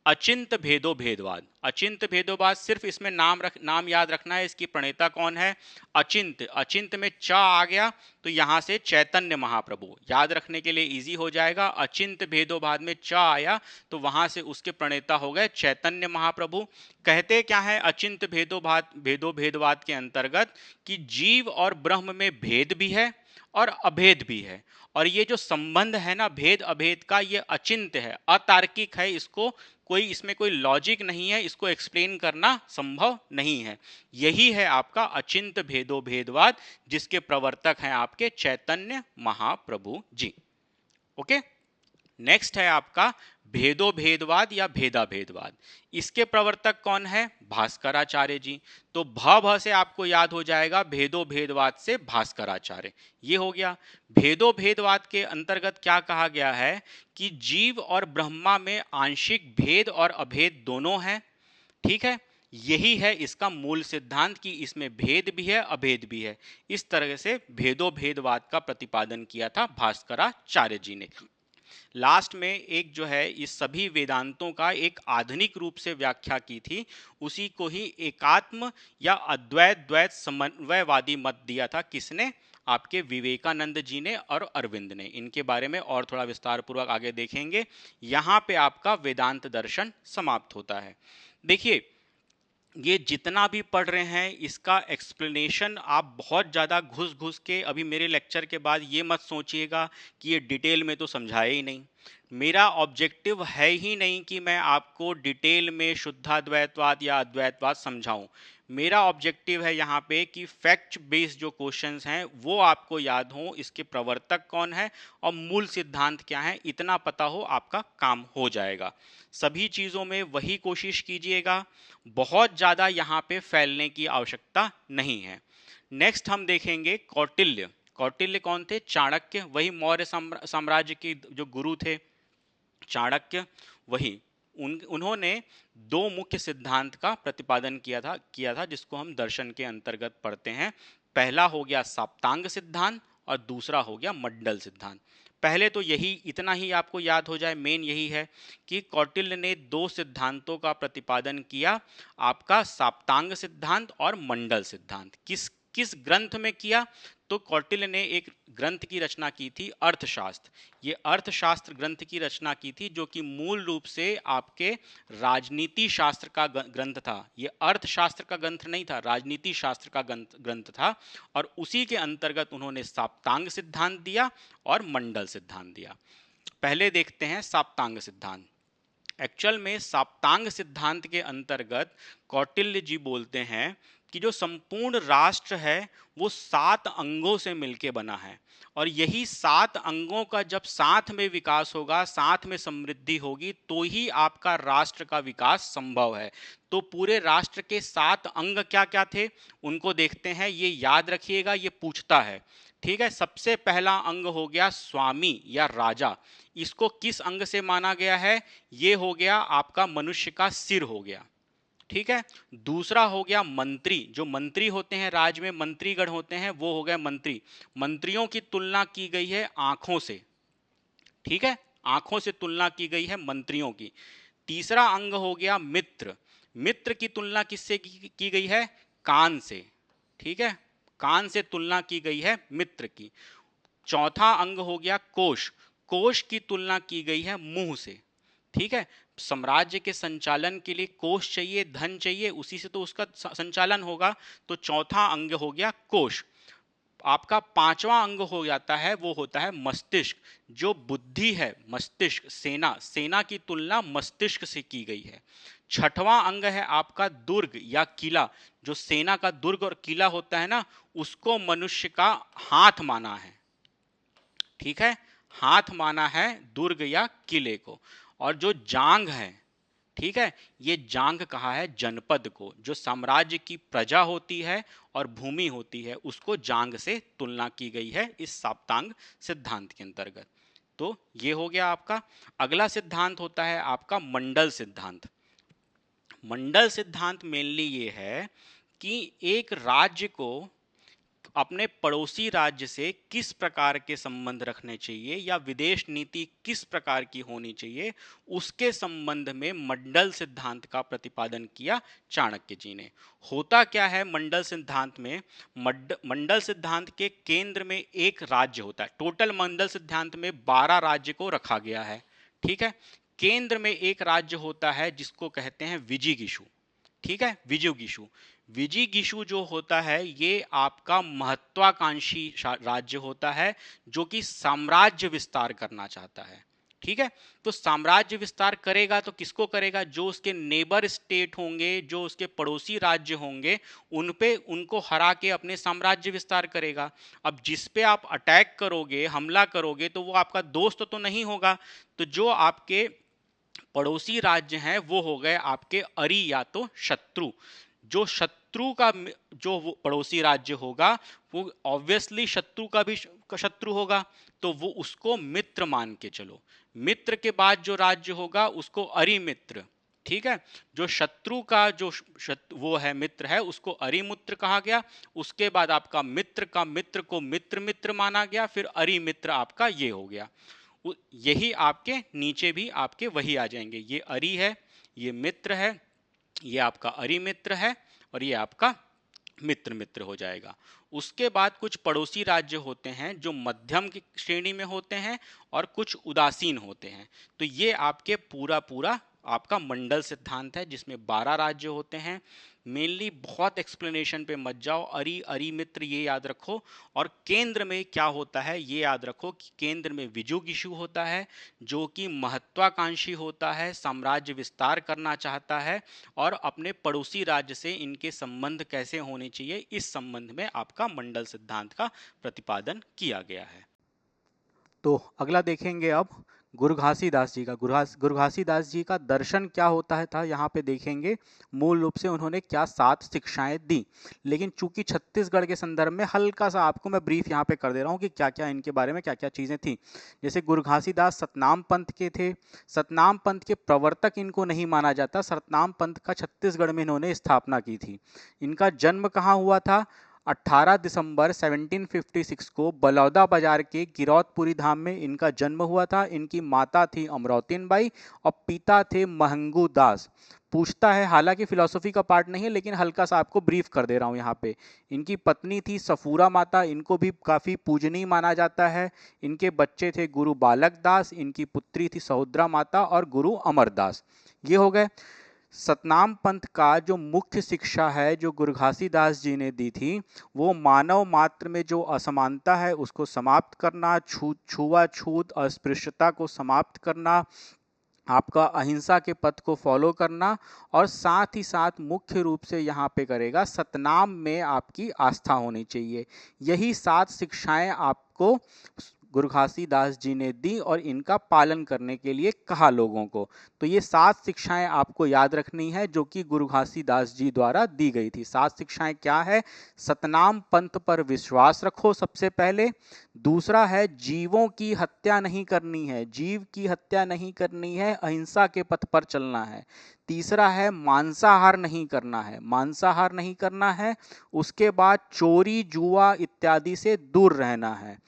अचिंत भेदो भेदवाद। अचिंत भेदोवाद, सिर्फ इसमें नाम याद रखना है, इसकी प्रणेता कौन है? अचिंत। अचिंत में च आ गया तो यहां से चैतन्य महाप्रभु, याद रखने के लिए इजी हो जाएगा। अचिंत भेदोवाद में च आया तो वहां से उसके प्रणेता हो गए चैतन्य महाप्रभु। कहते क्या है अचिंत भेदवाद के अंतर्गत? कि जीव और ब्रह्म में भेद भी है और अभेद भी है, और ये जो संबंध है ना भेद अभेद का, ये अचिंत है, अतार्किक है, इसमें कोई लॉजिक नहीं है, इसको एक्सप्लेन करना संभव नहीं है। यही है आपका अचिंत भेदो भेदवाद, जिसके प्रवर्तक हैं आपके चैतन्य महाप्रभु जी। ओके, नेक्स्ट है आपका भेदो भेदवाद या भेदा भेदवाद। इसके प्रवर्तक कौन है? भास्कराचार्य जी। तो भ से आपको याद हो जाएगा भेदो भेदवाद से भास्कराचार्य। ये हो गया। भेदो भेदवाद के अंतर्गत क्या कहा गया है? कि जीव और ब्रह्मा में आंशिक भेद और अभेद दोनों हैं, ठीक है। यही है इसका मूल सिद्धांत, कि इसमें भेद भी है अभेद भी है। इस तरह से भेदो भेदवाद का प्रतिपादन किया था भास्कराचार्य जी ने। लास्ट में एक जो है इस सभी वेदांतों का एक आधुनिक रूप से व्याख्या की थी, उसी को ही एकात्म या अद्वैत द्वैत समन्वयवादी मत दिया था। किसने? आपके विवेकानंद जी ने और अरविंद ने। इनके बारे में और थोड़ा विस्तार पूर्वक आगे देखेंगे। यहाँ पे आपका वेदांत दर्शन समाप्त होता है। देखिए, ये जितना भी पढ़ रहे हैं इसका एक्सप्लेनेशन आप बहुत ज़्यादा घुस घुस के, अभी मेरे लेक्चर के बाद ये मत सोचिएगा कि ये डिटेल में तो समझाया ही नहीं। मेरा ऑब्जेक्टिव है ही नहीं कि मैं आपको डिटेल में शुद्धाद्वैतवाद या अद्वैतवाद समझाऊं। मेरा ऑब्जेक्टिव है यहाँ पे कि फैक्ट बेस्ड जो क्वेश्चंस हैं वो आपको याद हो, इसके प्रवर्तक कौन है और मूल सिद्धांत क्या है, इतना पता हो, आपका काम हो जाएगा। सभी चीज़ों में वही कोशिश कीजिएगा, बहुत ज़्यादा यहाँ पे फैलने की आवश्यकता नहीं है। नेक्स्ट हम देखेंगे कौटिल्य। कौटिल्य कौन थे? चाणक्य, वही मौर्य साम्राज्य के जो गुरु थे चाणक्य, वही उन्होंने दो मुख्य सिद्धांत का प्रतिपादन किया था जिसको हम दर्शन के अंतर्गत पढ़ते हैं। पहला हो गया साप्तांग सिद्धांत और दूसरा हो गया मंडल सिद्धांत। पहले तो यही इतना ही आपको याद हो जाए, मेन यही है कि कौटिल्य ने दो सिद्धांतों का प्रतिपादन किया, आपका साप्तांग सिद्धांत और मंडल सिद्धांत। किस किस ग्रंथ में किया? तो कौटिल्य ने एक ग्रंथ की रचना की थी, अर्थशास्त्र। ये अर्थशास्त्र ग्रंथ की रचना की थी, जो कि मूल रूप से आपके राजनीति शास्त्र का ग्रंथ था। ये अर्थशास्त्र का ग्रंथ नहीं था, राजनीति शास्त्र का ग्रंथ था। और उसी के अंतर्गत उन्होंने साप्तांग सिद्धांत दिया और मंडल सिद्धांत दिया। पहले देखते हैं साप्तांग सिद्धांत। एक्चुअल में साप्तांग सिद्धांत के अंतर्गत कौटिल्य जी बोलते हैं कि जो संपूर्ण राष्ट्र है वो 7 अंगों से मिलके बना है, और यही 7 अंगों का जब साथ में विकास होगा, साथ में समृद्धि होगी, तो ही आपका राष्ट्र का विकास संभव है। तो पूरे राष्ट्र के 7 अंग क्या क्या थे उनको देखते हैं, ये याद रखिएगा, ये पूछता है। ठीक है, सबसे पहला अंग हो गया स्वामी या राजा। इसको किस अंग से माना गया है? ये हो गया आपका मनुष्य का सिर हो गया। ठीक है, दूसरा हो गया मंत्री। जो मंत्री होते हैं, राज्य में मंत्रीगण होते हैं, वो हो गए मंत्री। मंत्रियों की तुलना की गई है आंखों से। ठीक है, आंखों से तुलना की गई है मंत्रियों की। तीसरा अंग हो गया मित्र। मित्र की तुलना किससे की गई है? कान से। ठीक है, कान से तुलना की गई है मित्र की। चौथा अंग हो गया कोश। कोश की तुलना की गई है मुंह से। ठीक है, साम्राज्य के संचालन के लिए कोश चाहिए, धन चाहिए, उसी से तो उसका संचालन होगा। तो चौथा अंग हो गया कोश। आपका पांचवा अंग हो जाता है, वो होता है मस्तिष्क। जो बुद्धि है, मस्तिष्क, सेना, सेना की तुलना मस्तिष्क से की गई है। छठवां अंग है आपका दुर्ग या किला। जो सेना का दुर्ग और किला होता है ना, उसको मनुष्य का हाथ माना है। ठीक है, हाथ माना है दुर्ग या किले को। और जो जांग है, ठीक है, ये जांग कहा है जनपद को। जो साम्राज्य की प्रजा होती है और भूमि होती है, उसको जांग से तुलना की गई है इस साप्तांग सिद्धांत के अंतर्गत। तो ये हो गया आपका। अगला सिद्धांत होता है आपका मंडल सिद्धांत। मंडल सिद्धांत मेनली ये है कि एक राज्य को अपने पड़ोसी राज्य से किस प्रकार के संबंध रखने चाहिए या विदेश नीति किस प्रकार की होनी चाहिए, उसके संबंध में मंडल सिद्धांत का प्रतिपादन किया चाणक्य जी ने। होता क्या है मंडल सिद्धांत में? मंडल सिद्धांत के केंद्र में एक राज्य होता है। टोटल मंडल सिद्धांत में 12 राज्य को रखा गया है। ठीक है, केंद्र में एक राज्य होता है जिसको कहते हैं विजिगीषु। ठीक है, विजिगीषु। विजिगीषु जो होता है, ये आपका महत्वाकांक्षी राज्य होता है, जो कि साम्राज्य विस्तार करना चाहता है। ठीक है, तो साम्राज्य विस्तार करेगा तो किसको करेगा? जो उसके नेबर स्टेट होंगे, जो उसके पड़ोसी राज्य होंगे, उन पे उनको हरा के अपने साम्राज्य विस्तार करेगा। अब जिस पे आप अटैक करोगे, हमला करोगे, तो वो आपका दोस्त तो नहीं होगा। तो जो आपके पड़ोसी राज्य हैं वो हो गए आपके अरी या तो शत्रु। जो शत्रु का जो वो पड़ोसी राज्य होगा, वो ऑब्वियसली शत्रु का भी शत्रु होगा, तो वो उसको मित्र मान के चलो। मित्र के बाद जो राज्य होगा उसको अरिमित्र। ठीक है, जो शत्रु का जो वो है, मित्र है, उसको अरिमित्र कहा गया। उसके बाद आपका मित्र का मित्र को मित्र मित्र माना गया, फिर अरिमित्र आपका ये हो गया। यही आपके नीचे भी आपके वही आ जाएंगे। ये अरि है, ये मित्र है, ये आपका अरिमित्र है, और ये आपका मित्र मित्र हो जाएगा। उसके बाद कुछ पड़ोसी राज्य होते हैं जो मध्यम की श्रेणी में होते हैं और कुछ उदासीन होते हैं। तो ये आपके पूरा पूरा आपका मंडल सिद्धांत है, जिसमें 12 राज्य होते हैं। मेनली बहुत एक्सप्लेनेशन पे मत जाओ, अरि अरि मित्र ये याद रखो। और केंद्र में क्या होता है ये याद रखो कि केंद्र में विजिगीषु होता है, जो कि महत्वाकांक्षी होता है, साम्राज्य विस्तार करना चाहता है, और अपने पड़ोसी राज्य से इनके संबंध कैसे होने चाहिए, इस संबंध में आपका मंडल सिद्धांत का प्रतिपादन किया गया है। तो अगला देखेंगे अब गुरु घासीदास जी का। गुरु घासीदास जी का दर्शन क्या होता है था यहाँ पे देखेंगे। मूल रूप से उन्होंने क्या 7 शिक्षाएं दी, लेकिन चूंकि छत्तीसगढ़ के संदर्भ में हल्का सा आपको मैं ब्रीफ यहाँ पे कर दे रहा हूँ कि क्या क्या इनके बारे में क्या क्या चीज़ें थी। जैसे गुरु घासीदास सतनाम पंथ के थे। सतनाम पंथ के प्रवर्तक इनको नहीं माना जाता। सतनाम पंथ का छत्तीसगढ़ में इन्होंने स्थापना की थी। इनका जन्म कहाँ हुआ था? 18 दिसंबर 1756 को बलौदा बाजार के गिरौदपुरी धाम में इनका जन्म हुआ था। इनकी माता थी अमरौतीन बाई और पिता थे महंगू दास। पूछता है, हालांकि फिलॉसफी का पार्ट नहीं है लेकिन हल्का सा आपको ब्रीफ कर दे रहा हूं यहाँ पे। इनकी पत्नी थी सफूरा माता, इनको भी काफी पूजनीय माना जाता है। इनके बच्चे थे गुरु बालक दास, इनकी पुत्री थी सहोदरा माता और गुरु अमरदास। ये हो गए। सतनाम पंथ का जो मुख्य शिक्षा है जो गुरु घासीदास जी ने दी थी, वो मानव मात्र में जो असमानता है उसको समाप्त करना, छुआछूत अस्पृश्यता को समाप्त करना, आपका अहिंसा के पथ को फॉलो करना, और साथ ही साथ मुख्य रूप से यहाँ पे करेगा सतनाम में आपकी आस्था होनी चाहिए। यही 7 शिक्षाएं आपको गुरु घासीदास जी ने दी और इनका पालन करने के लिए कहा लोगों को। तो ये 7 शिक्षाएं आपको याद रखनी है जो कि गुरु घासीदास जी द्वारा दी गई थी। 7 शिक्षाएं क्या है? सतनाम पंथ पर विश्वास रखो सबसे पहले। दूसरा है जीवों की हत्या नहीं करनी है, जीव की हत्या नहीं करनी है, अहिंसा के पथ पर चलना है। तीसरा है मांसाहार नहीं करना है, मांसाहार नहीं करना है। उसके बाद चोरी जुआ इत्यादि से दूर रहना है।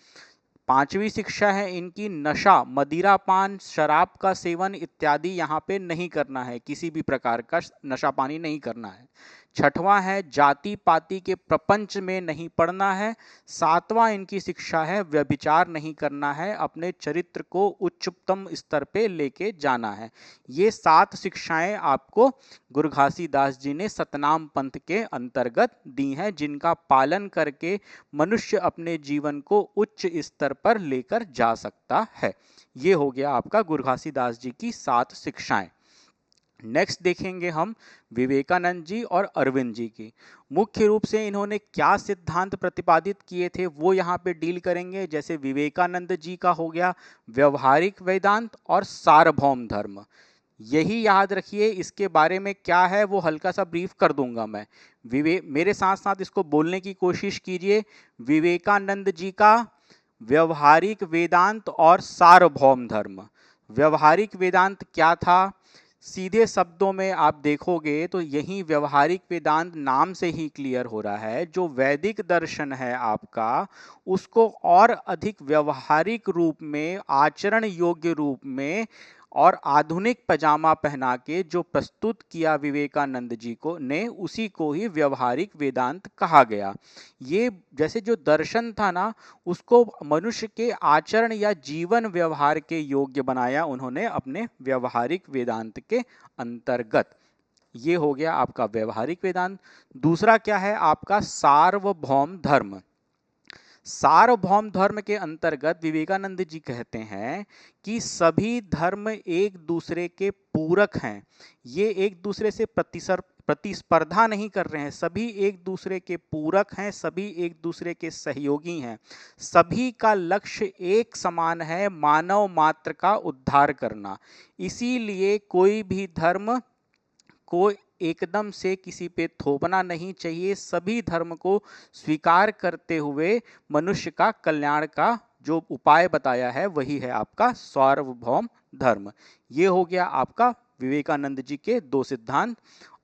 5वीं शिक्षा है इनकी नशा, मदिरा पान शराब का सेवन इत्यादि यहाँ पे नहीं करना है, किसी भी प्रकार का नशा पानी नहीं करना है। 6वां है जाति पाति के प्रपंच में नहीं पड़ना है। 7वां इनकी शिक्षा है व्यभिचार नहीं करना है, अपने चरित्र को उच्चतम स्तर पे लेके जाना है। ये 7 शिक्षाएं आपको गुरु घासीदास जी ने सतनाम पंथ के अंतर्गत दी हैं, जिनका पालन करके मनुष्य अपने जीवन को उच्च स्तर पर लेकर जा सकता है। ये हो गया आपका गुरु घासीदास जी की 7 शिक्षाएं। नेक्स्ट देखेंगे हम विवेकानंद जी और अरविंद जी की। मुख्य रूप से इन्होंने क्या सिद्धांत प्रतिपादित किए थे वो यहाँ पे डील करेंगे। जैसे विवेकानंद जी का हो गया व्यवहारिक वेदांत और सार्वभौम धर्म। यही याद रखिए, इसके बारे में क्या है वो हल्का सा ब्रीफ कर दूंगा मैं। मेरे साथ साथ इसको बोलने की कोशिश कीजिए। विवेकानंद जी का व्यवहारिक वेदांत और सार्वभौम धर्म। व्यवहारिक वेदांत क्या था? सीधे शब्दों में आप देखोगे तो यही व्यवहारिक वेदांत नाम से ही क्लियर हो रहा है। जो वैदिक दर्शन है आपका, उसको और अधिक व्यवहारिक रूप में, आचरण योग्य रूप में और आधुनिक पजामा पहना के जो प्रस्तुत किया विवेकानंद जी को ने, उसी को ही व्यवहारिक वेदांत कहा गया। ये जैसे जो दर्शन था ना, उसको मनुष्य के आचरण या जीवन व्यवहार के योग्य बनाया उन्होंने अपने व्यवहारिक वेदांत के अंतर्गत। ये हो गया आपका व्यवहारिक वेदांत। दूसरा क्या है आपका सार्वभौम धर्म। सार्वभौम धर्म के अंतर्गत विवेकानंद जी कहते हैं कि सभी धर्म एक दूसरे के पूरक हैं। ये एक दूसरे से प्रतिस्पर्धा नहीं कर रहे हैं, सभी एक दूसरे के पूरक हैं, सभी एक दूसरे के सहयोगी हैं। सभी का लक्ष्य एक समान है, मानव मात्र का उद्धार करना। इसीलिए कोई भी धर्म को एकदम से किसी पे थोपना नहीं चाहिए। सभी धर्म को स्वीकार करते हुए मनुष्य का कल्याण का जो उपाय बताया है वही है आपका सार्वभौम धर्म। ये हो गया आपका विवेकानंद जी के 2 सिद्धांत।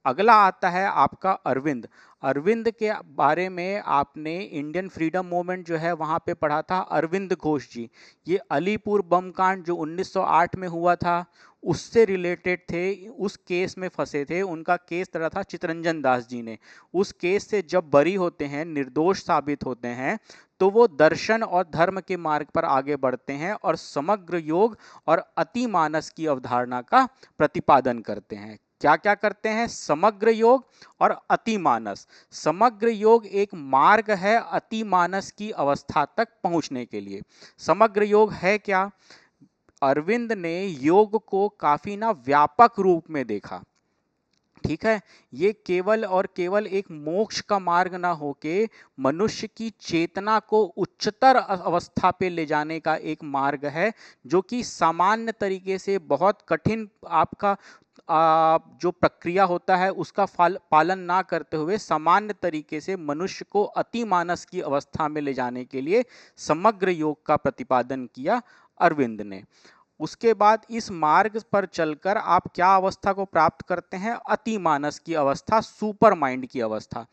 अगला आता है आपका अरविंद। अरविंद के बारे में आपने इंडियन फ्रीडम मूवमेंट जो है वहाँ पे पढ़ा था। अरविंद घोष जी, ये अलीपुर बम कांड जो 1908 में हुआ था उससे रिलेटेड थे, उस केस में फंसे थे। उनका केस लड़ा था चितरंजन दास जी ने। उस केस से जब बरी होते हैं, निर्दोष साबित होते हैं, तो वो दर्शन और धर्म के मार्ग पर आगे बढ़ते हैं और समग्र योग और अतिमानस की अवधारणा का प्रतिपादन करते हैं। क्या क्या करते हैं? समग्र योग और अतिमानस। समग्र योग एक मार्ग है अतिमानस की अवस्था तक पहुंचने के लिए। समग्र योग है क्या? अरविंद ने योग को काफी ना व्यापक रूप में देखा। ठीक है, ये केवल और केवल एक मोक्ष का मार्ग ना होके मनुष्य की चेतना को उच्चतर अवस्था पे ले जाने का एक मार्ग है, जो कि सामान्य तरीके से बहुत कठिन आपका जो प्रक्रिया होता है उसका पालन ना करते हुए सामान्य तरीके से मनुष्य को अतिमानस की अवस्था में ले जाने के लिए समग्र योग का प्रतिपादन किया अरविंद ने। उसके बाद इस मार्ग पर चलकर आप क्या अवस्था को प्राप्त करते हैं? अतिमानस की अवस्था, सुपर माइंड की अवस्था।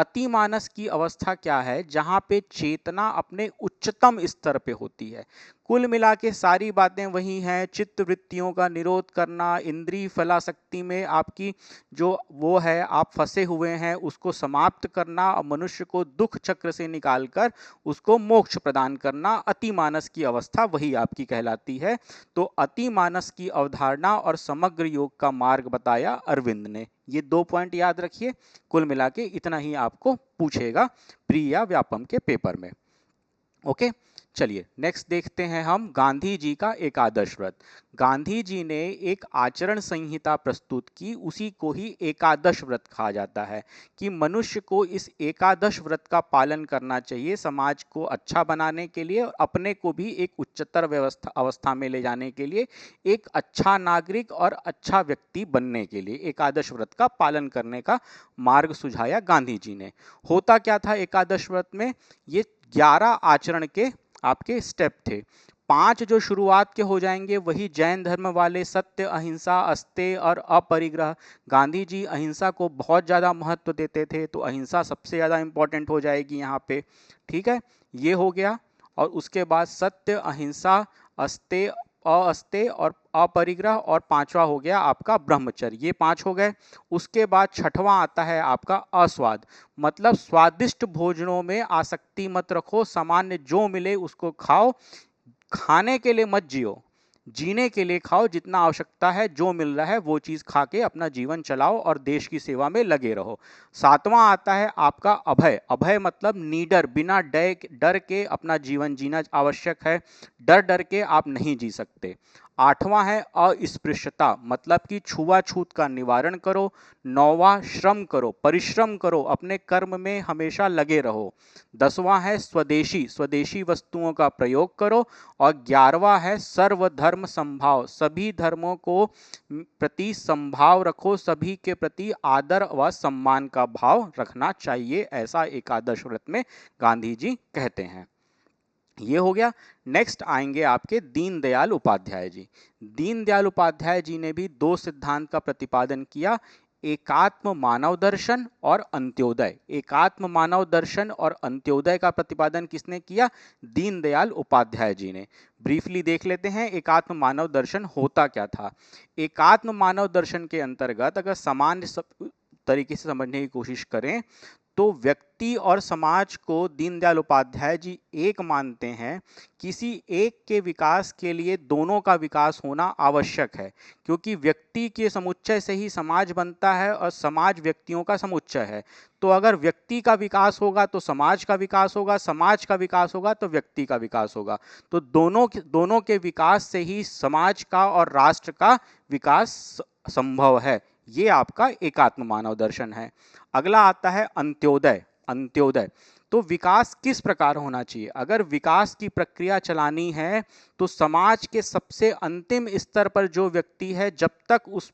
अतिमानस की अवस्था क्या है? जहां पे चेतना अपने उच्चतम स्तर पे होती है। कुल मिला के सारी बातें वही हैं, चित्त वृत्तियों का निरोध करना, इंद्रिय फलाशक्ति में आपकी जो वो है आप फंसे हुए हैं उसको समाप्त करना और मनुष्य को दुख चक्र से निकालकर उसको मोक्ष प्रदान करना, अतिमानस की अवस्था वही आपकी कहलाती है। तो अतिमानस की अवधारणा और समग्र योग का मार्ग बताया अरविंद ने। ये 2 पॉइंट याद रखिए। कुल मिला के इतना ही आपको पूछेगा प्री या व्यापम के पेपर में। ओके, चलिए नेक्स्ट देखते हैं हम गांधी जी का एकादश व्रत। गांधी जी ने एक आचरण संहिता प्रस्तुत की, उसी को ही एकादश व्रत कहा जाता है कि मनुष्य को इस एकादश व्रत का पालन करना चाहिए समाज को अच्छा बनाने के लिए और अपने को भी एक उच्चतर अवस्था में ले जाने के लिए, एक अच्छा नागरिक और अच्छा व्यक्ति बनने के लिए एकादश व्रत का पालन करने का मार्ग सुझाया गांधी जी ने। होता क्या था एकादश व्रत में? ये 11 आचरण के आपके स्टेप थे। 5 जो शुरुआत के हो जाएंगे वही जैन धर्म वाले, सत्य, अहिंसा, अस्तेय और अपरिग्रह। गांधी जी अहिंसा को बहुत ज़्यादा महत्व देते थे, तो अहिंसा सबसे ज़्यादा इंपॉर्टेंट हो जाएगी यहाँ पे। ठीक है, ये हो गया। और उसके बाद सत्य, अहिंसा, अस्तेय, अस्तेय और अपरिग्रह, और 5वां हो गया आपका ब्रह्मचर्य। ये 5 हो गए। उसके बाद 6वां आता है आपका अस्वाद, मतलब स्वादिष्ट भोजनों में आसक्ति मत रखो, सामान्य जो मिले उसको खाओ, खाने के लिए मत जियो, जीने के लिए खाओ, जितना आवश्यकता है जो मिल रहा है वो चीज़ खा के अपना जीवन चलाओ और देश की सेवा में लगे रहो। 7वां आता है आपका अभय। अभय मतलब नीडर, बिना डर के अपना जीवन जीना आवश्यक है, डर के आप नहीं जी सकते। 8वां है अस्पृश्यता, मतलब कि छुआछूत का निवारण करो। 9वां श्रम करो, परिश्रम करो, अपने कर्म में हमेशा लगे रहो। 10वां है स्वदेशी, स्वदेशी वस्तुओं का प्रयोग करो। और 11वां है सर्वधर्म संभाव, सभी धर्मों को प्रति संभाव रखो, सभी के प्रति आदर व सम्मान का भाव रखना चाहिए, ऐसा एकादश व्रत में गांधी जी कहते हैं। ये हो गया। नेक्स्ट आएंगे आपके दीनदयाल उपाध्याय जी। दीनदयाल उपाध्याय जी ने भी 2 सिद्धांत का प्रतिपादन किया, एकात्म मानव दर्शन और अंत्योदय। एकात्म मानव दर्शन और अंत्योदय का प्रतिपादन किसने किया? दीनदयाल उपाध्याय जी ने। ब्रीफली देख लेते हैं एकात्म मानव दर्शन होता क्या था। एकात्म मानव दर्शन के अंतर्गत अगर सामान्य तरीके से समझने की कोशिश करें तो व्यक्ति और समाज को दीनदयाल उपाध्याय जी एक मानते हैं। किसी एक के विकास के लिए दोनों का विकास होना आवश्यक है, क्योंकि व्यक्ति के समुच्चय से ही समाज बनता है और समाज व्यक्तियों का समुच्चय है। तो अगर व्यक्ति का विकास होगा तो समाज का विकास होगा, समाज का विकास होगा तो व्यक्ति का विकास होगा। तो दोनों के विकास से ही समाज का और राष्ट्र का विकास संभव है। ये आपका एकात्म मानव दर्शन है। अगला आता है अंत्योदय। अंत्योदय तो विकास किस प्रकार होना चाहिए? अगर विकास की प्रक्रिया चलानी है तो समाज के सबसे अंतिम स्तर पर जो व्यक्ति है, जब तक उस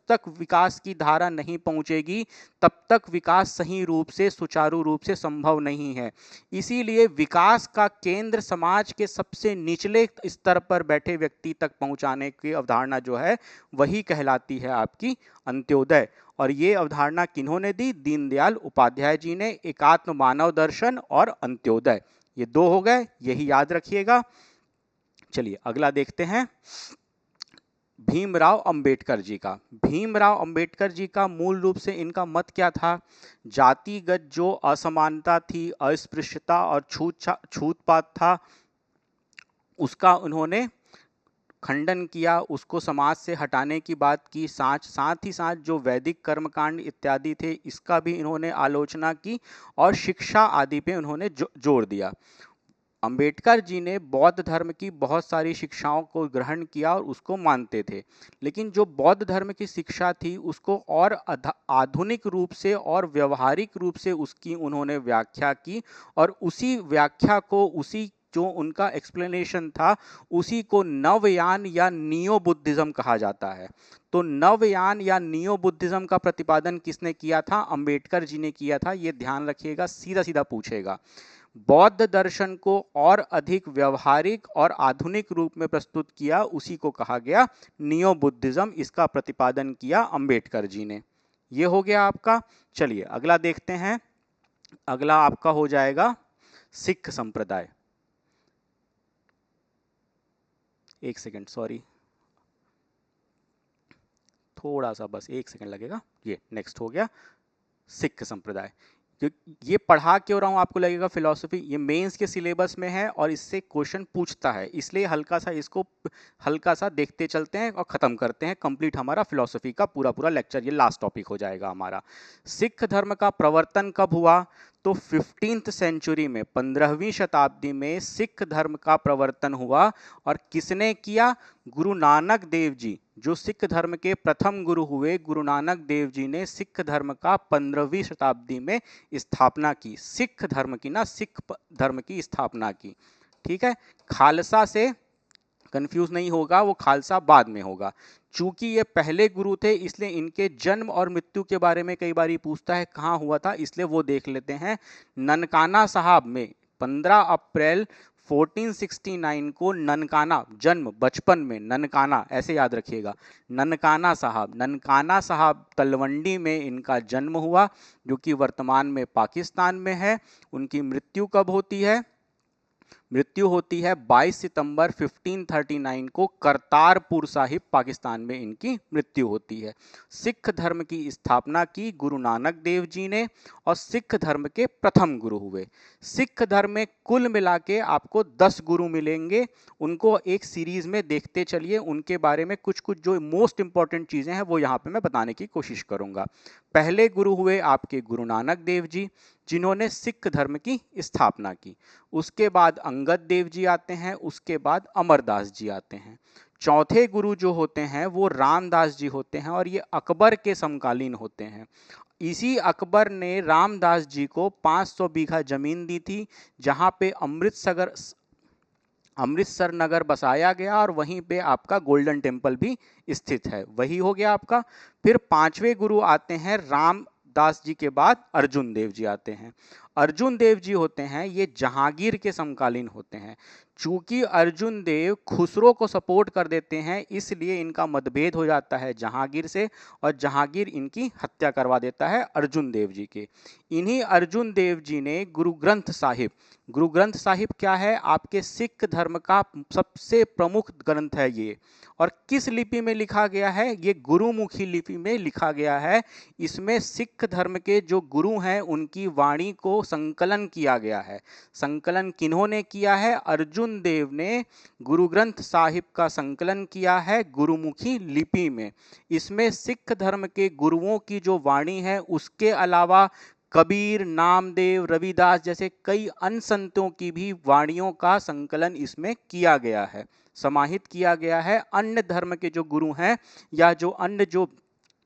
तक विकास की धारा नहीं पहुंचेगी तब तक विकास सही रूप से, सुचारू रूप से संभव नहीं है। इसीलिए विकास का केंद्र समाज के सबसे निचले स्तर पर बैठे व्यक्ति तक पहुंचाने की अवधारणा जो है वही कहलाती है आपकी अंत्योदय। और ये अवधारणा किन्होंने दी? दीनदयाल उपाध्याय जी ने। एकात्म मानव दर्शन और अंत्योदय, ये 2 हो गए, यही याद रखिएगा। चलिए अगला देखते हैं भीमराव अंबेडकर जी का। भीमराव अंबेडकर जी का मूल रूप से इनका मत क्या था? जातिगत जो असमानता थी, अस्पृश्यता और छूतपात था, उसका उन्होंने खंडन किया, उसको समाज से हटाने की बात की। साथ ही साथ जो वैदिक कर्मकांड इत्यादि थे इसका भी इन्होंने आलोचना की और शिक्षा आदि पे उन्होंने जोर दिया। अंबेडकर जी ने बौद्ध धर्म की बहुत सारी शिक्षाओं को ग्रहण किया और उसको मानते थे, लेकिन जो बौद्ध धर्म की शिक्षा थी उसको और आधुनिक रूप से और व्यवहारिक रूप से उसकी उन्होंने व्याख्या की और उसी व्याख्या को, उसी जो उनका एक्सप्लेनेशन था, उसी को नवयान या नियो बुद्धिज्म कहा जाता है। तो नवयान या नियो बुद्धिज्म का प्रतिपादन किसने किया था? अंबेडकर जी ने किया था। ये ध्यान रखिएगा, सीधा सीधा पूछेगा। बौद्ध दर्शन को और अधिक व्यवहारिक और आधुनिक रूप में प्रस्तुत किया, उसी को कहा गया नियो बुद्धिज्म। इसका प्रतिपादन किया अंबेडकर जी ने। ये हो गया आपका। चलिए अगला देखते हैं अगला आपका हो जाएगा सिख संप्रदाय। एक सेकेंड, सॉरी, थोड़ा सा बस एक सेकेंड लगेगा। ये नेक्स्ट हो गया सिख संप्रदाय। ये पढ़ा क्यों रहा हूं, आपको लगेगा फिलॉसफी, ये मेंस के सिलेबस में है और इससे क्वेश्चन पूछता है, इसलिए हल्का सा इसको हल्का सा देखते चलते हैं और खत्म करते हैं कंप्लीट हमारा फिलॉसफी का पूरा पूरा लेक्चर। ये लास्ट टॉपिक हो जाएगा हमारा। सिख धर्म का प्रवर्तन कब हुआ, तो 15th सेंचुरी में, 15वीं शताब्दी में सिख धर्म का प्रवर्तन हुआ। और किसने किया, गुरु नानक देव जी, जो सिख धर्म के प्रथम गुरु हुए, गुरु नानक देव जी ने सिख धर्म का 15वीं शताब्दी में स्थापना की। सिख धर्म की ना, सिख धर्म की स्थापना की। ठीक है, खालसा से कंफ्यूज नहीं होगा, वो खालसा बाद में होगा। चूंकि ये पहले गुरु थे इसलिए इनके जन्म और मृत्यु के बारे में कई बार पूछता है कहाँ हुआ था, इसलिए वो देख लेते हैं। ननकाना साहब में 15 अप्रैल 1469 को ननकाना, जन्म बचपन में ननकाना, ऐसे याद रखिएगा, ननकाना साहब तलवंडी में इनका जन्म हुआ, जो कि वर्तमान में पाकिस्तान में है। उनकी मृत्यु कब होती है, मृत्यु होती है 22 सितंबर 1539 को, करतारपुर साहिब पाकिस्तान में इनकी मृत्यु होती है। सिख धर्म की स्थापना की गुरु नानक देव जी ने और सिख धर्म के प्रथम गुरु हुए। सिख धर्म में कुल मिला के आपको 10 गुरु मिलेंगे, उनको एक सीरीज में देखते चलिए। उनके बारे में कुछ कुछ जो मोस्ट इंपॉर्टेंट चीजें हैं वो यहाँ पे मैं बताने की कोशिश करूंगा। पहले गुरु हुए आपके गुरु नानक देव जी, जिन्होंने सिख धर्म की स्थापना की। उसके बाद अंगद देव जी आते हैं, उसके बाद अमरदास जी आते हैं। चौथे गुरु जो होते हैं वो रामदास जी होते हैं और ये अकबर के समकालीन होते हैं। इसी अकबर ने रामदास जी को 500 बीघा जमीन दी थी, जहां पे अमृतसर नगर बसाया गया और वहीं पे आपका गोल्डन टेम्पल भी स्थित है। वही हो गया आपका। फिर पांचवें गुरु आते हैं रामदास जी के बाद अर्जुन देव जी आते हैं। अर्जुन देव जी होते हैं ये जहांगीर के समकालीन होते हैं। चूंकि अर्जुन देव खुसरो को सपोर्ट कर देते हैं इसलिए इनका मतभेद हो जाता है जहांगीर से और जहांगीर इनकी हत्या करवा देता है अर्जुन देव जी के। इन्हीं अर्जुन देव जी ने गुरु ग्रंथ साहिब, गुरु ग्रंथ साहिब क्या है, आपके सिख धर्म का सबसे प्रमुख ग्रंथ है ये। और किस लिपि में लिखा गया है, ये गुरुमुखी लिपि में लिखा गया है। इसमें सिख धर्म के जो गुरु हैं उनकी वाणी को संकलन किया गया है। संकलन किन्होंने किया है, अर्जुन देव ने गुरु ग्रंथ साहिब का संकलन किया है गुरुमुखी लिपि में। इसमें सिख धर्म के गुरुओं की जो वाणी है उसके अलावा कबीर, नामदेव, रविदास जैसे कई अन्य संतों की भी वाणियों का संकलन इसमें किया गया है, समाहित किया गया है। अन्य धर्म के जो गुरु हैं या जो अन्य जो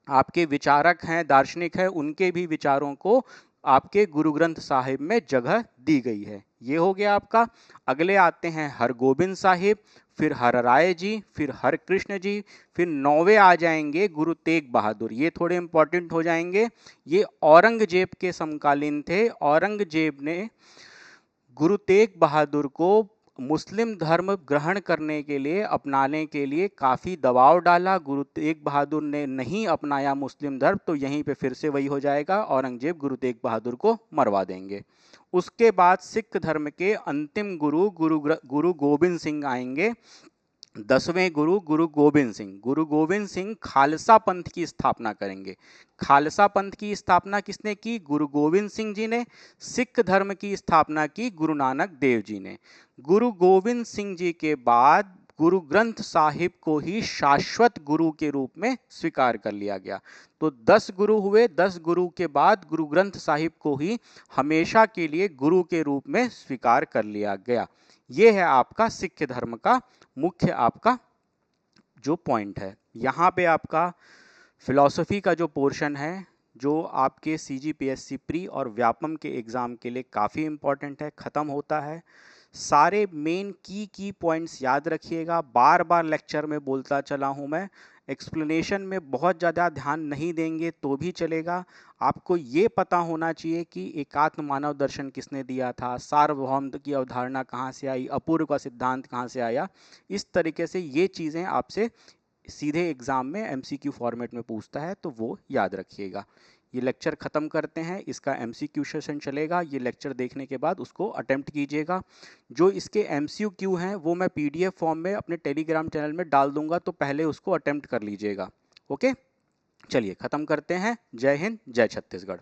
आपके विचारक हैं, दार्शनिक हैं, उनके भी विचारों को आपके गुरु ग्रंथ साहिब में जगह दी गई है। ये हो गया आपका। अगले आते हैं हरगोबिंद साहिब, फिर हरराय जी, फिर हरकृष्ण जी, फिर नौवे आ जाएंगे गुरु तेग बहादुर। ये थोड़े इंपॉर्टेंट हो जाएंगे। ये औरंगजेब के समकालीन थे। औरंगजेब ने गुरु तेग बहादुर को मुस्लिम धर्म ग्रहण करने के लिए, अपनाने के लिए काफ़ी दबाव डाला। गुरु तेग बहादुर ने नहीं अपनाया मुस्लिम धर्म, तो यहीं पे फिर से वही हो जाएगा, औरंगजेब गुरु तेग बहादुर को मरवा देंगे। उसके बाद सिख धर्म के अंतिम गुरु गुरु गोबिंद सिंह आएंगे। 10वें गुरु गुरु गोबिंद सिंह। गुरु गोबिंद सिंह खालसा पंथ की स्थापना करेंगे। खालसा पंथ की स्थापना किसने की, गुरु गोबिंद सिंह जी ने। सिख धर्म की स्थापना की गुरु नानक देव जी ने। गुरु गोबिंद सिंह जी के बाद गुरु ग्रंथ साहिब को ही शाश्वत गुरु के रूप में स्वीकार कर लिया गया। तो 10 गुरु हुए, 10 गुरु के बाद गुरु ग्रंथ साहिब को ही हमेशा के लिए गुरु के रूप में स्वीकार कर लिया गया। ये है आपका सिख धर्म का मुख्य आपका जो पॉइंट है। यहाँ पे आपका फिलॉसफी का जो पोर्शन है, जो आपके CGPSC प्री और व्यापम के एग्ज़ाम के लिए काफ़ी इम्पॉर्टेंट है, ख़त्म होता है। सारे मेन की पॉइंट्स याद रखिएगा। बार बार लेक्चर में बोलता चला हूँ मैं, एक्सप्लेनेशन में बहुत ज़्यादा ध्यान नहीं देंगे तो भी चलेगा। आपको ये पता होना चाहिए कि एकात्म मानव दर्शन किसने दिया था, सार्वभौम की अवधारणा कहाँ से आई, अपूर्व का सिद्धांत कहाँ से आया। इस तरीके से ये चीज़ें आपसे सीधे एग्ज़ाम में MCQ फॉर्मेट में पूछता है, तो वो याद रखिएगा। ये लेक्चर ख़त्म करते हैं, इसका MCQ सेशन चलेगा, ये लेक्चर देखने के बाद उसको अटेम्प्ट कीजिएगा। जो इसके MCQ हैं वो मैं PDF फॉर्म में अपने टेलीग्राम चैनल में डाल दूंगा, तो पहले उसको अटेम्प्ट कर लीजिएगा। ओके, चलिए ख़त्म करते हैं। जय हिंद, जय छत्तीसगढ़।